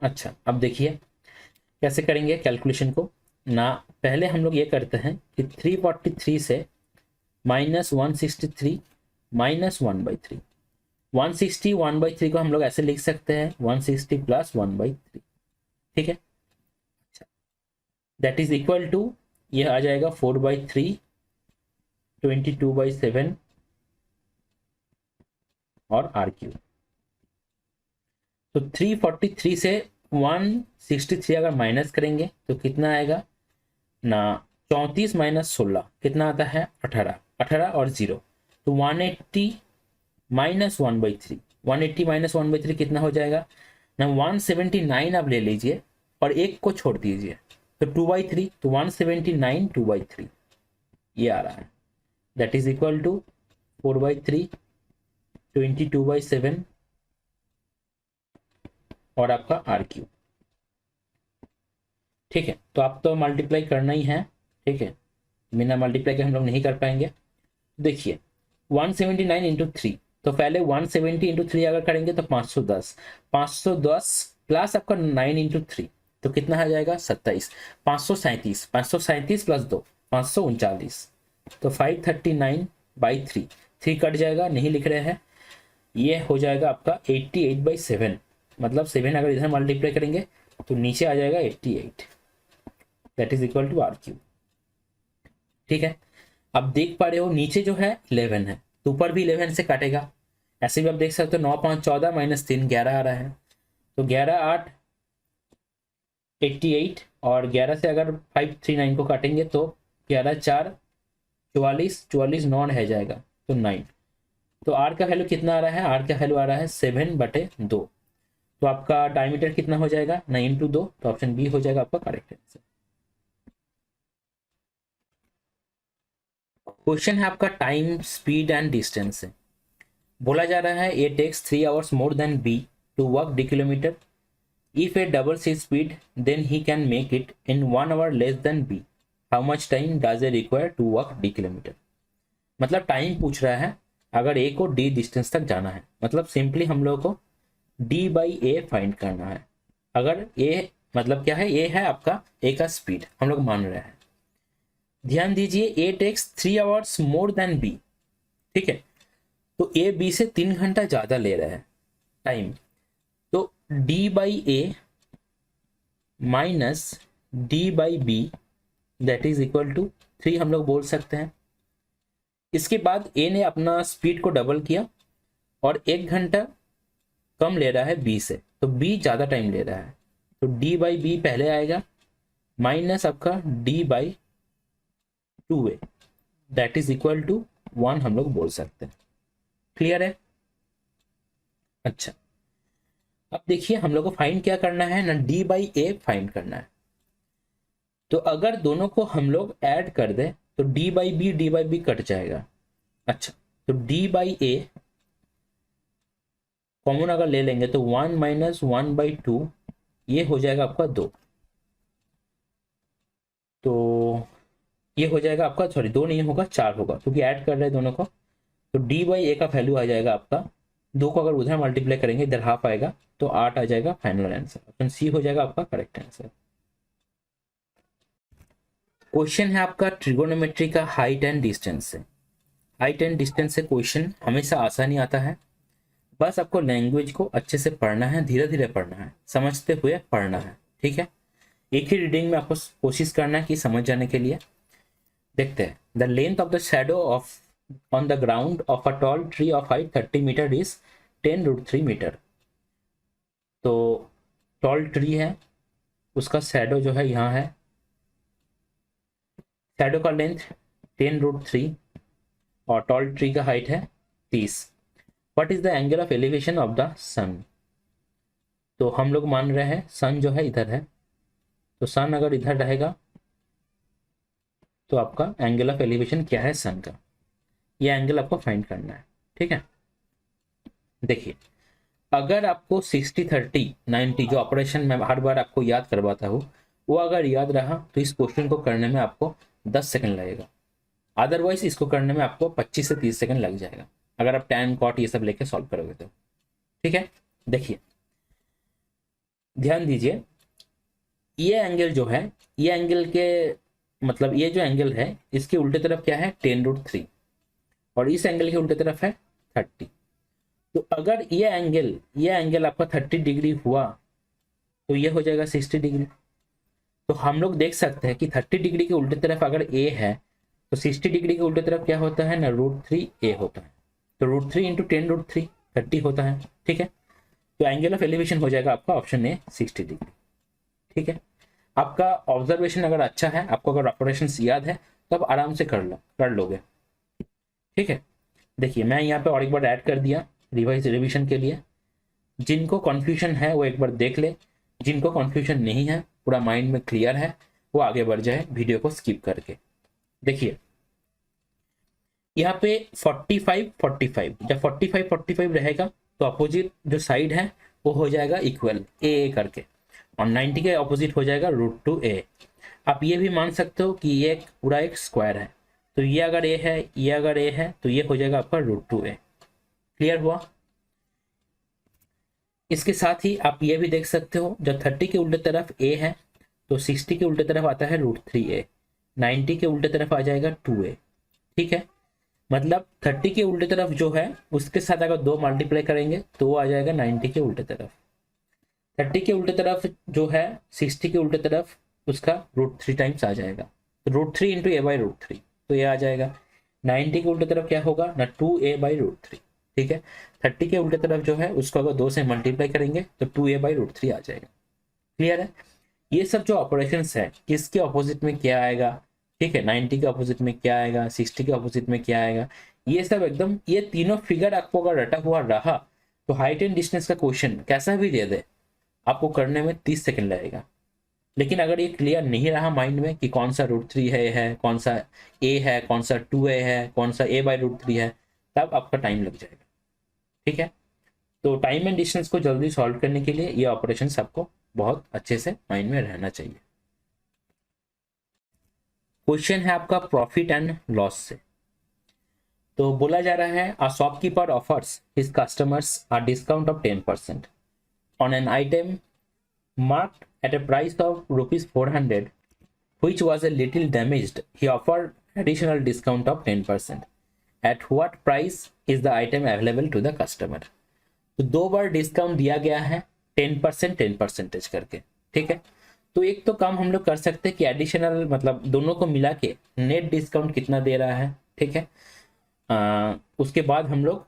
S1: अच्छा, अब देखिए कैसे करेंगे कैलकुलेशन को ना, पहले हम लोग ये करते हैं कि 343 से -163 -1/3, 160 1/3 को हम लोग ऐसे लिख सकते हैं 160 + 1/3। ठीक है, अच्छा, दैट इज इक्वल टू, ये आ जाएगा 4/3 22/7 और आर क्यूब। तो 343 से 163 अगर माइनस करेंगे तो कितना आएगा ना, 34 - 16 कितना आता है 18, 18 और 0, तो 180 - 1/3, 180 - 1/3 कितना हो जाएगा ना, 179 आप ले लीजिए और एक को छोड़ दीजिए तो 2/3, तो 179 2/3 ये आ रहा है, दैट इज इक्वल टू 4/3 22/7 और आपका आर क्यूब। ठीक है, तो आप तो मल्टीप्लाई करना ही है। ठीक है, बिना मल्टीप्लाई के हम लोग नहीं कर पाएंगे। देखिए 179 इंटू 3, तो पहले 170 इंटू 3 अगर करेंगे तो 510, 510 प्लस आपका 9 इंटू 3 तो कितना आ जाएगा 27, 537, 537 + 2 539, तो 539/3, 3 कट जाएगा नहीं लिख रहे हैं, ये हो जाएगा आपका 88/7, मतलब 7 अगर इधर मल्टीप्लाई करेंगे तो नीचे आ जाएगा 88, that is equal to r cube. ठीक है, अब देख पा रहे हो नीचे जो है 11 है, तो ऊपर भी 11 से काटेगा, ऐसे भी आप देख सकते हो 9 5 14 -3 11 आ रहा है, तो 11 8 88, और 11 से अगर 539 को काटेंगे तो 11 4 44, 44 9 रह जाएगा तो 9, तो आर का वैल्यू कितना आ रहा है, आर का वैल्यू आ रहा है 7/2, तो आपका डायमीटर कितना हो जाएगा, 9/2, तो ऑप्शन बी हो जाएगा आपका करेक्ट आंसर। क्वेश्चन है आपका टाइम, स्पीड एंड डिस्टेंस से। बोला जा रहा है A takes 3 hours more than B to walk d kilometre. If A doubles his speed then he can make it in 1 hour less than B. How much time does A require to walk d kilometre. मतलब time पूछ रहा है अगर ए को D distance तक जाना है, मतलब सिंपली हम लोग को डी बाई ए फाइंड करना है। अगर ए मतलब क्या है, ए है आपका ए का स्पीड हम लोग मान रहे हैं। ध्यान दीजिए A takes 3 hours more than B, ठीक है, तो ए बी से 3 घंटा ज्यादा ले रहा है टाइम। तो d by a minus d by b that is equal to 3 हम लोग बोल सकते हैं। इसके बाद ए ने अपना स्पीड को डबल किया और 1 घंटा कम ले रहा है बी से, तो बी ज्यादा टाइम ले रहा है, तो डी बाई बी पहले आएगा माइनस आपका d by 2a that is equal to 1 हम लोग बोल सकते हैं। क्लियर है? अच्छा, अब देखिए हम लोग को फाइंड क्या करना है ना, डी बाई ए फाइंड करना है। तो अगर दोनों को हम लोग ऐड कर दे तो डी बाई बी कट जाएगा। अच्छा, तो डी बाई ए कॉमन अगर ले लेंगे तो 1 माइनस 1/2 ये हो जाएगा आपका 2। तो ये हो जाएगा आपका, सॉरी 2 नहीं होगा 4 होगा क्योंकि ऐड कर रहे हैं दोनों को। तो डी बाई ए का वैल्यू आ जाएगा आपका 2 को अगर उधर मल्टीप्लाई करेंगे इधर हाफ आएगा तो 8 आ जाएगा। फाइनल आंसर ऑप्शन सी हो जाएगा आपका करेक्ट आंसर। क्वेश्चन है आपका ट्रिगोनोमेट्री का हाइट एंड डिस्टेंस से। हाइट एंड डिस्टेंस से क्वेश्चन हमेशा आसानी आता है, बस आपको लैंग्वेज को अच्छे से पढ़ना है, धीरे धीरे पढ़ना है, समझते हुए पढ़ना है, ठीक है। एक ही रीडिंग में आपको कोशिश करना है कि समझ जाने के लिए। देखते हैं, the length of the shadow of on the ground of a tall tree of height 30 metre is 10√3 metre. तो टॉल ट्री है, उसका शैडो जो है यहाँ है, शैडो का लेंथ 10√3 और टॉल ट्री का हाइट है 30। What is the angle of elevation of the sun. तो हम लोग मान रहे हैं सन जो है इधर है, तो सन अगर इधर रहेगा तो आपका एंगल ऑफ एलिवेशन क्या है सन का, ये एंगल आपको फाइंड करना है, ठीक है। देखिए अगर आपको 60-30-90 जो ऑपरेशन मैं हर बार आपको याद करवाता हूँ वो अगर याद रहा तो इस क्वेश्चन को करने में आपको 10 सेकंड लगेगा, अदरवाइज इसको करने में आपको 25 से 30 सेकंड लग जाएगा अगर आप टैन कॉट ये सब लेके सॉल्व करोगे तो, ठीक है। देखिए ध्यान दीजिए, ये एंगल जो है, ये एंगल के मतलब ये जो एंगल है इसके उल्टे तरफ क्या है 10√3 और इस एंगल के उल्टे तरफ है 30। तो अगर ये एंगल आपका 30 डिग्री हुआ तो ये हो जाएगा 60 डिग्री। तो हम लोग देख सकते हैं कि 30 डिग्री के उल्टे तरफ अगर ए है तो 60 डिग्री के उल्टे तरफ क्या होता है ना, √3a होता है। तो √3 इंटू 10√3 30 होता है, ठीक है। तो एंगल ऑफ एलिवेशन हो जाएगा आपका ऑप्शन ए 60 डिग्री, ठीक है। आपका ऑब्जर्वेशन अगर अच्छा है, आपको अगर ऑपरेशन याद है तो आप आराम से कर लोगे, ठीक है। देखिए मैं यहाँ पे और एक बार ऐड कर दिया रिवीजन के लिए। जिनको कन्फ्यूजन है वो एक बार देख ले, जिनको कन्फ्यूजन नहीं है पूरा माइंड में क्लियर है वो आगे बढ़ जाए वीडियो को स्किप करके। देखिए यहाँ पे 45-45, जब 45-45 रहेगा तो अपोजिट जो साइड है वो हो जाएगा इक्वल ए करके, और 90 के अपोजिट हो जाएगा √2a। आप ये भी मान सकते हो कि ये पूरा एक स्क्वायर है, तो ये अगर ए है, ये अगर ए है तो ये हो जाएगा आपका √2a। क्लियर हुआ? इसके साथ ही आप ये भी देख सकते हो जब 30 के उल्टे तरफ a है तो 60 के उल्टे तरफ आता है √3a, 90 के उल्टे तरफ आ जाएगा 2a, ठीक है। मतलब 30 के उल्टे तरफ जो है उसके साथ अगर 2 मल्टीप्लाई करेंगे तो वो आ जाएगा 90 के उल्टे तरफ। 30 के उल्टे तरफ जो है 60 के उल्टे तरफ उसका √3 टाइम्स आ जाएगा, तो √3 इंटू a/√3 तो ये आ जाएगा। 90 के उल्टे तरफ क्या होगा ना 2a/√3, ठीक है। 30 के उल्टे तरफ जो है उसको अगर 2 से मल्टीप्लाई करेंगे तो 2a/√3 आ जाएगा। क्लियर है? ये सब जो ऑपरेशंस है किसके ऑपोजिट में क्या आएगा, ठीक है, 90 के ऑपोजिट में क्या आएगा, 60 के ऑपोजिट में क्या आएगा, ये सब एकदम, ये तीनों फिगर आपको अगर रटा हुआ रहा तो हाइट एंड डिस्टेंस का क्वेश्चन कैसा भी दे दे आपको करने में 30 सेकंड लगेगा। लेकिन अगर ये क्लियर नहीं रहा माइंड में कि कौन सा √3 है कौन सा ए है, कौन सा 2a है, कौन सा a/√3 है, तब आपका टाइम लग जाएगा। ठीक है, तो टाइम एंड डिस्टेंस को जल्दी सॉल्व करने के लिए ये ऑपरेशन आपको बहुत अच्छे से माइंड में रहना चाहिए। क्वेश्चन है आपका प्रॉफिट एंड लॉस से। तो बोला जा रहा है a shopkeeper offers his customers a discount of 10% on an item marked at a price of rupees 400 which was a little damaged. He offered additional discount of 10%. At what price is the item available to the customer? तो दो बार discount दिया गया है 10% 10% करके। ठीक है, तो एक तो काम हम लोग कर सकते हैं कि एडिशनल मतलब दोनों को मिला के नेट डिस्काउंट कितना दे रहा है। ठीक है, उसके बाद हम लोग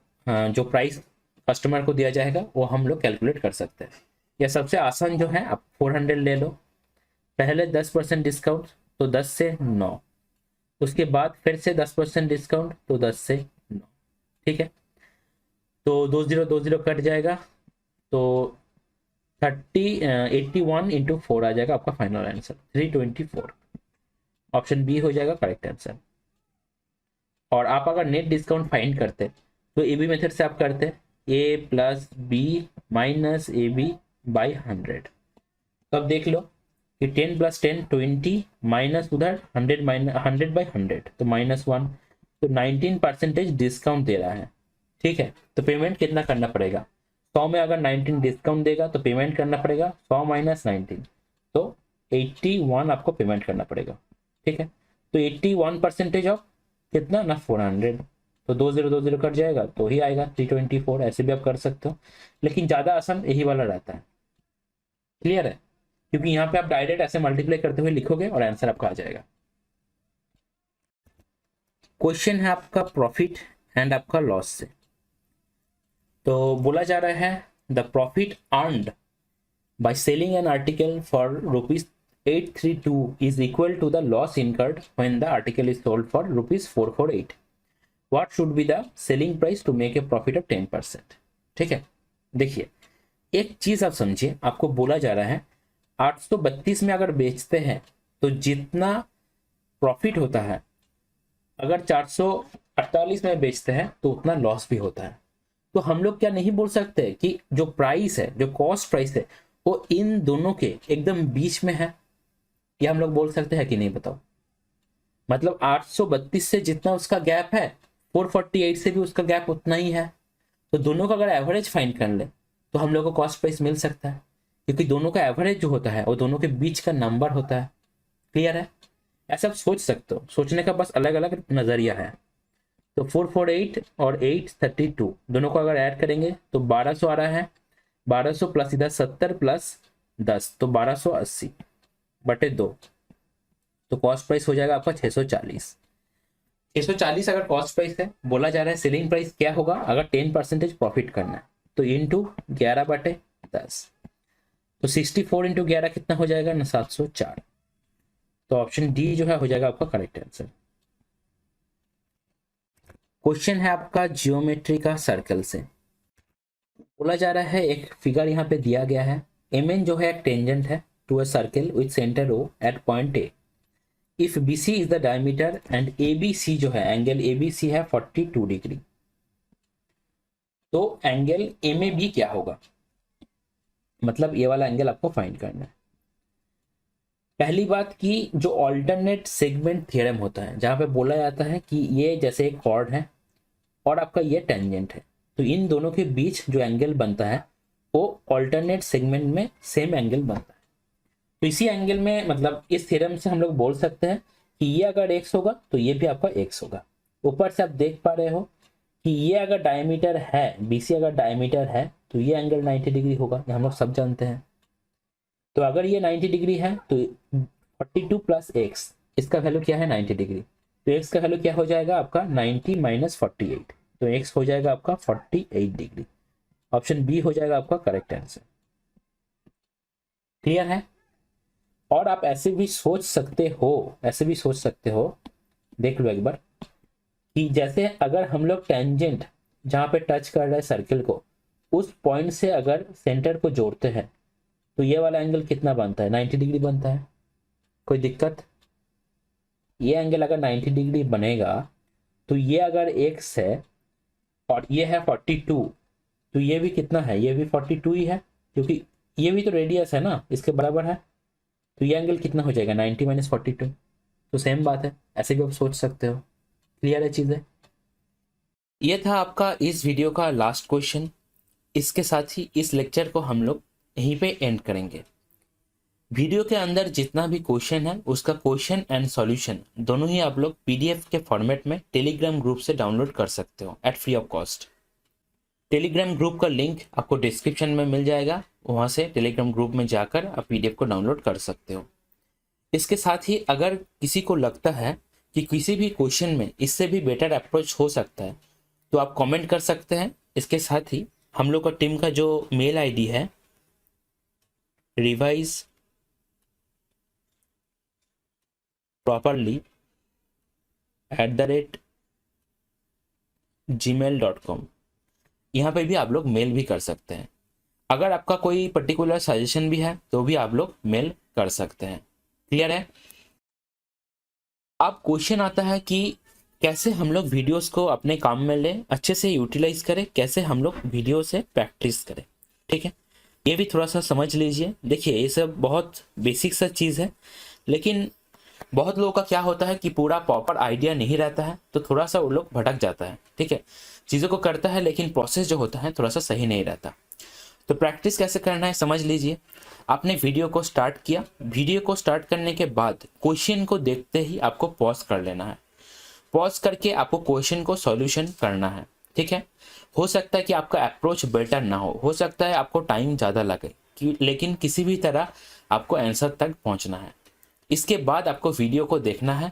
S1: जो प्राइस कस्टमर को दिया जाएगा वो हम लोग कैलकुलेट कर सकते हैं। या सबसे आसान जो है आप 400 ले लो, पहले 10% डिस्काउंट तो 10 से 9, उसके बाद फिर से 10% डिस्काउंट तो 10 से 9। ठीक है, तो 20 कट जाएगा तो 81 इंटू 4 आ जाएगा आपका फाइनल आंसर 324। ऑप्शन बी हो जाएगा करेक्ट आंसर। और आप अगर नेट डिस्काउंट फाइंड करते तो ए बी मेथड से आप करते A plus B minus A B by 100। तो अब देख लो कि 10 + 10 20 माइनस उधर 100 माइनस 100/100 तो -1, तो 19% डिस्काउंट दे रहा है। ठीक है, तो पेमेंट कितना करना पड़ेगा? 100 में अगर 19 डिस्काउंट देगा तो पेमेंट करना पड़ेगा 100 - 19 तो 81 आपको पेमेंट करना पड़ेगा। ठीक है, तो 81% ऑफ कितना ना 400, तो 20 कट जाएगा तो ही आएगा 324। ऐसे भी आप कर सकते हो, लेकिन ज़्यादा आसान यही वाला रहता है। क्लियर है, क्योंकि यहाँ पे आप डायरेक्ट ऐसे मल्टीप्लाई करते हुए लिखोगे और आंसर आपका आ जाएगा। क्वेश्चन है आपका प्रॉफिट एंड आपका लॉस से। तो बोला जा रहा है the profit earned by selling an article for ₹832 is equal to the loss incurred when the article is sold for ₹448। What should be the selling price to make a profit of 10%। ठीक है, देखिए एक चीज आप समझिए, आपको बोला जा रहा है 832 में अगर बेचते हैं तो जितना प्रॉफिट होता है, अगर 448 में बेचते हैं तो उतना लॉस भी होता है। तो हम लोग क्या नहीं बोल सकते कि जो प्राइस है, जो कॉस्ट प्राइस है, वो इन दोनों के एकदम बीच में है? ये हम लोग बोल सकते हैं कि नहीं, बताओ? मतलब 832 से जितना उसका गैप है 448 से भी उसका गैप उतना ही है। तो दोनों का अगर एवरेज फाइंड कर ले तो हम लोग को कॉस्ट प्राइस मिल सकता है, क्योंकि दोनों का एवरेज जो होता है वो दोनों के बीच का नंबर होता है। क्लियर है? ऐसा आप सोच सकते हो, सोचने का बस अलग अलग नजरिया है। तो 448 और 832 दोनों को अगर ऐड करेंगे तो 1200 आ रहा है, 1200 प्लस इधर 70 प्लस 10 तो 1280/2, तो कॉस्ट प्राइस हो जाएगा आपका 640। 640 अगर कॉस्ट प्राइस है, बोला जा रहा है सेलिंग प्राइस क्या होगा अगर 10% प्रॉफिट करना है, तो इंटू 11/10, तो 64 इंटू 11 कितना हो जाएगा ना 704। तो ऑप्शन डी जो है हो जाएगा आपका करेक्ट आंसर। क्वेश्चन है आपका जियोमेट्री का सर्कल से। बोला जा रहा है एक फिगर यहाँ पे दिया गया है, एम जो है एक टेंजेंट है to a circle with centre O at point A. If BC is the diameter and ABC जो है एंगल ABC है 42 डिग्री, तो एंगल MAB क्या होगा? मतलब ये वाला एंगल आपको फाइंड करना है। पहली बात की जो ऑल्टरनेट सेगमेंट थ्योरम होता है, जहां पे बोला जाता है कि ये जैसे एक कॉर्ड है और आपका ये टेंजेंट है, तो इन दोनों के बीच जो एंगल बनता है वो ऑल्टरनेट सेगमेंट में सेम एंगल बनता है। तो इसी एंगल में मतलब इस थ्योरम से हम लोग बोल सकते हैं कि ये अगर x होगा तो ये भी आपका x होगा। ऊपर से आप देख पा रहे हो कि ये अगर डायमीटर है, BC अगर डायमीटर है तो ये एंगल 90 डिग्री होगा, ये हम लोग सब जानते हैं। तो अगर ये 90 डिग्री है तो 42 प्लस x, इसका वैल्यू क्या है 90 डिग्री, तो x का वैल्यू क्या हो जाएगा आपका 90 - 48, तो x हो जाएगा आपका 48 डिग्री। ऑप्शन बी हो जाएगा आपका करेक्ट आंसर। क्लियर है? और आप ऐसे भी सोच सकते हो, ऐसे भी सोच सकते हो, देख लो एक बार कि जैसे अगर हम लोग टेंजेंट जहां पे टच कर रहे हैं सर्कल को, उस पॉइंट से अगर सेंटर को जोड़ते हैं तो ये वाला एंगल कितना बनता है? 90 डिग्री बनता है। कोई दिक्कत? ये एंगल अगर 90 डिग्री बनेगा तो ये अगर x है और ये है 42, तो ये भी कितना है? ये भी 42 ही है, क्योंकि ये भी तो रेडियस है ना, इसके बराबर है। तो ये एंगल कितना हो जाएगा? 90 माइनस 42। तो सेम बात है, ऐसे भी आप सोच सकते हो। क्लियर है चीज़ें? ये था आपका इस वीडियो का लास्ट क्वेश्चन। इसके साथ ही इस लेक्चर को हम लोग यहीं पे एंड करेंगे। वीडियो के अंदर जितना भी क्वेश्चन है उसका क्वेश्चन एंड सॉल्यूशन दोनों ही आप लोग पीडीएफ के फॉर्मेट में टेलीग्राम ग्रुप से डाउनलोड कर सकते हो at free of cost. Telegram group का लिंक आपको डिस्क्रिप्शन में मिल जाएगा, वहाँ से टेलीग्राम ग्रुप में जाकर आप पीडीएफ को डाउनलोड कर सकते हो। इसके साथ ही अगर किसी को लगता है कि किसी भी क्वेश्चन में इससे भी बेटर अप्रोच हो सकता है तो आप कमेंट कर सकते हैं। इसके साथ ही हम लोग का टीम का जो मेल आईडी है रिवाइज properly@gmail.com, यहाँ पे भी आप लोग मेल भी कर सकते हैं। अगर आपका कोई पर्टिकुलर सजेशन भी है तो भी आप लोग मेल कर सकते हैं। क्लियर है? अब क्वेश्चन आता है कि कैसे हम लोग वीडियोस को अपने काम में लें, अच्छे से यूटिलाइज करें, कैसे हम लोग वीडियो से प्रैक्टिस करें। ठीक है, ये भी थोड़ा सा समझ लीजिए। देखिए ये सब बहुत बेसिक सा चीज़ है, लेकिन बहुत लोगों का क्या होता है कि पूरा प्रॉपर आइडिया नहीं रहता है, तो थोड़ा सा वो लोग भटक जाता है। ठीक है, चीज़ों को करता है लेकिन प्रोसेस जो होता है थोड़ा सा सही नहीं रहता। तो प्रैक्टिस कैसे करना है समझ लीजिए। आपने वीडियो को स्टार्ट किया, वीडियो को स्टार्ट करने के बाद क्वेश्चन को देखते ही आपको पॉज कर लेना है। पॉज करके आपको क्वेश्चन को सॉल्यूशन करना है। ठीक है, हो सकता है कि आपका अप्रोच बेटर ना हो सकता है आपको टाइम ज़्यादा लगे लेकिन किसी भी तरह आपको आंसर तक पहुंचना है। इसके बाद आपको वीडियो को देखना है।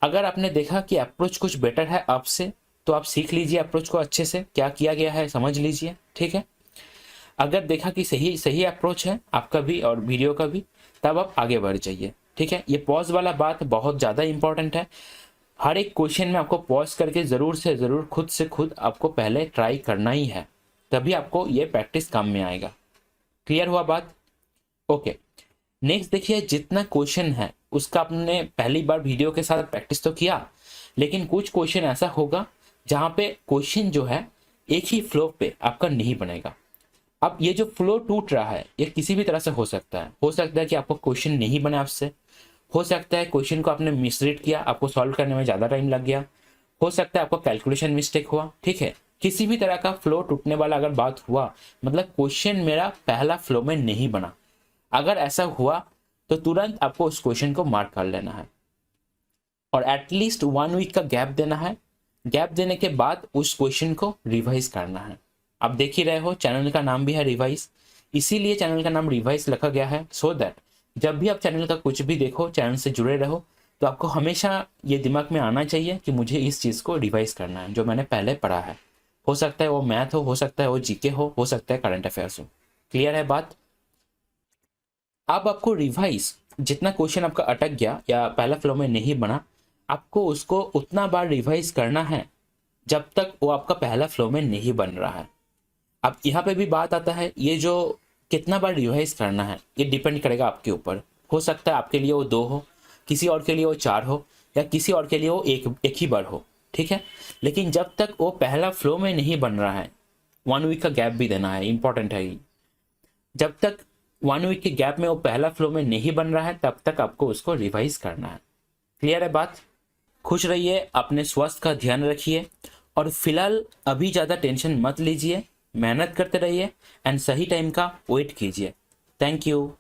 S1: अगर आपने देखा कि अप्रोच कुछ बेटर है आपसे, तो आप सीख लीजिए अप्रोच को अच्छे से, क्या किया गया है समझ लीजिए। ठीक है, अगर देखा कि सही अप्रोच है आपका भी और वीडियो का भी, तब आप आगे बढ़ जाइए। ठीक है, ये पॉज वाला बात बहुत ज़्यादा इंपॉर्टेंट है। हर एक क्वेश्चन में आपको पॉज करके ज़रूर से ज़रूर खुद से खुद आपको पहले ट्राई करना ही है, तभी आपको ये प्रैक्टिस काम में आएगा। क्लियर हुआ बात? ओके, नेक्स्ट देखिए, जितना क्वेश्चन है उसका आपने पहली बार वीडियो के साथ प्रैक्टिस तो किया, लेकिन कुछ क्वेश्चन ऐसा होगा जहाँ पे क्वेश्चन जो है एक ही फ्लो पे आपका नहीं बनेगा। अब ये जो फ्लो टूट रहा है ये किसी भी तरह से हो सकता है। हो सकता है कि आपको क्वेश्चन नहीं बने आपसे, हो सकता है क्वेश्चन को आपने मिसरीड किया, आपको सॉल्व करने में ज़्यादा टाइम लग गया, हो सकता है आपको कैलकुलेशन मिस्टेक हुआ। ठीक है, किसी भी तरह का फ्लो टूटने वाला अगर बात हुआ, मतलब क्वेश्चन मेरा पहला फ्लो में नहीं बना, अगर ऐसा हुआ तो तुरंत आपको उस क्वेश्चन को मार्क कर लेना है और एटलीस्ट 1 वीक का गैप देना है। गैप देने के बाद उस क्वेश्चन को रिवाइज करना है। आप देख ही रहे हो चैनल का नाम भी है रिवाइज, इसीलिए चैनल का नाम रिवाइज रखा गया है, सो दैट जब भी आप चैनल का कुछ भी देखो, चैनल से जुड़े रहो, तो आपको हमेशा ये दिमाग में आना चाहिए कि मुझे इस चीज़ को रिवाइज करना है जो मैंने पहले पढ़ा है। हो सकता है वो मैथ हो सकता है वो जीके हो सकता है करंट अफेयर्स हो। क्लियर है बात? अब आपको रिवाइज, जितना क्वेश्चन आपका अटक गया या पहला फ्लो में नहीं बना, आपको उसको उतना बार रिवाइज करना है जब तक वो आपका पहला फ्लो में नहीं बन रहा है। अब यहाँ पे भी बात आता है, ये जो कितना बार रिवाइज करना है ये डिपेंड करेगा आपके ऊपर। हो सकता है आपके लिए वो 2 हो, किसी और के लिए वो 4 हो, या किसी और के लिए वो एक ही बार हो। ठीक है, लेकिन जब तक वो पहला फ्लो में नहीं बन रहा है, 1 वीक का गैप भी देना है, इंपॉर्टेंट है ये। जब तक 1 वीक के गैप में वो पहला फ्लो में नहीं बन रहा है तब तक आपको उसको रिवाइज करना है। क्लियर है बात? खुश रहिए, अपने स्वास्थ्य का ध्यान रखिए और फिलहाल अभी ज़्यादा टेंशन मत लीजिए, मेहनत करते रहिए एंड सही टाइम का वेट कीजिए। Thank you.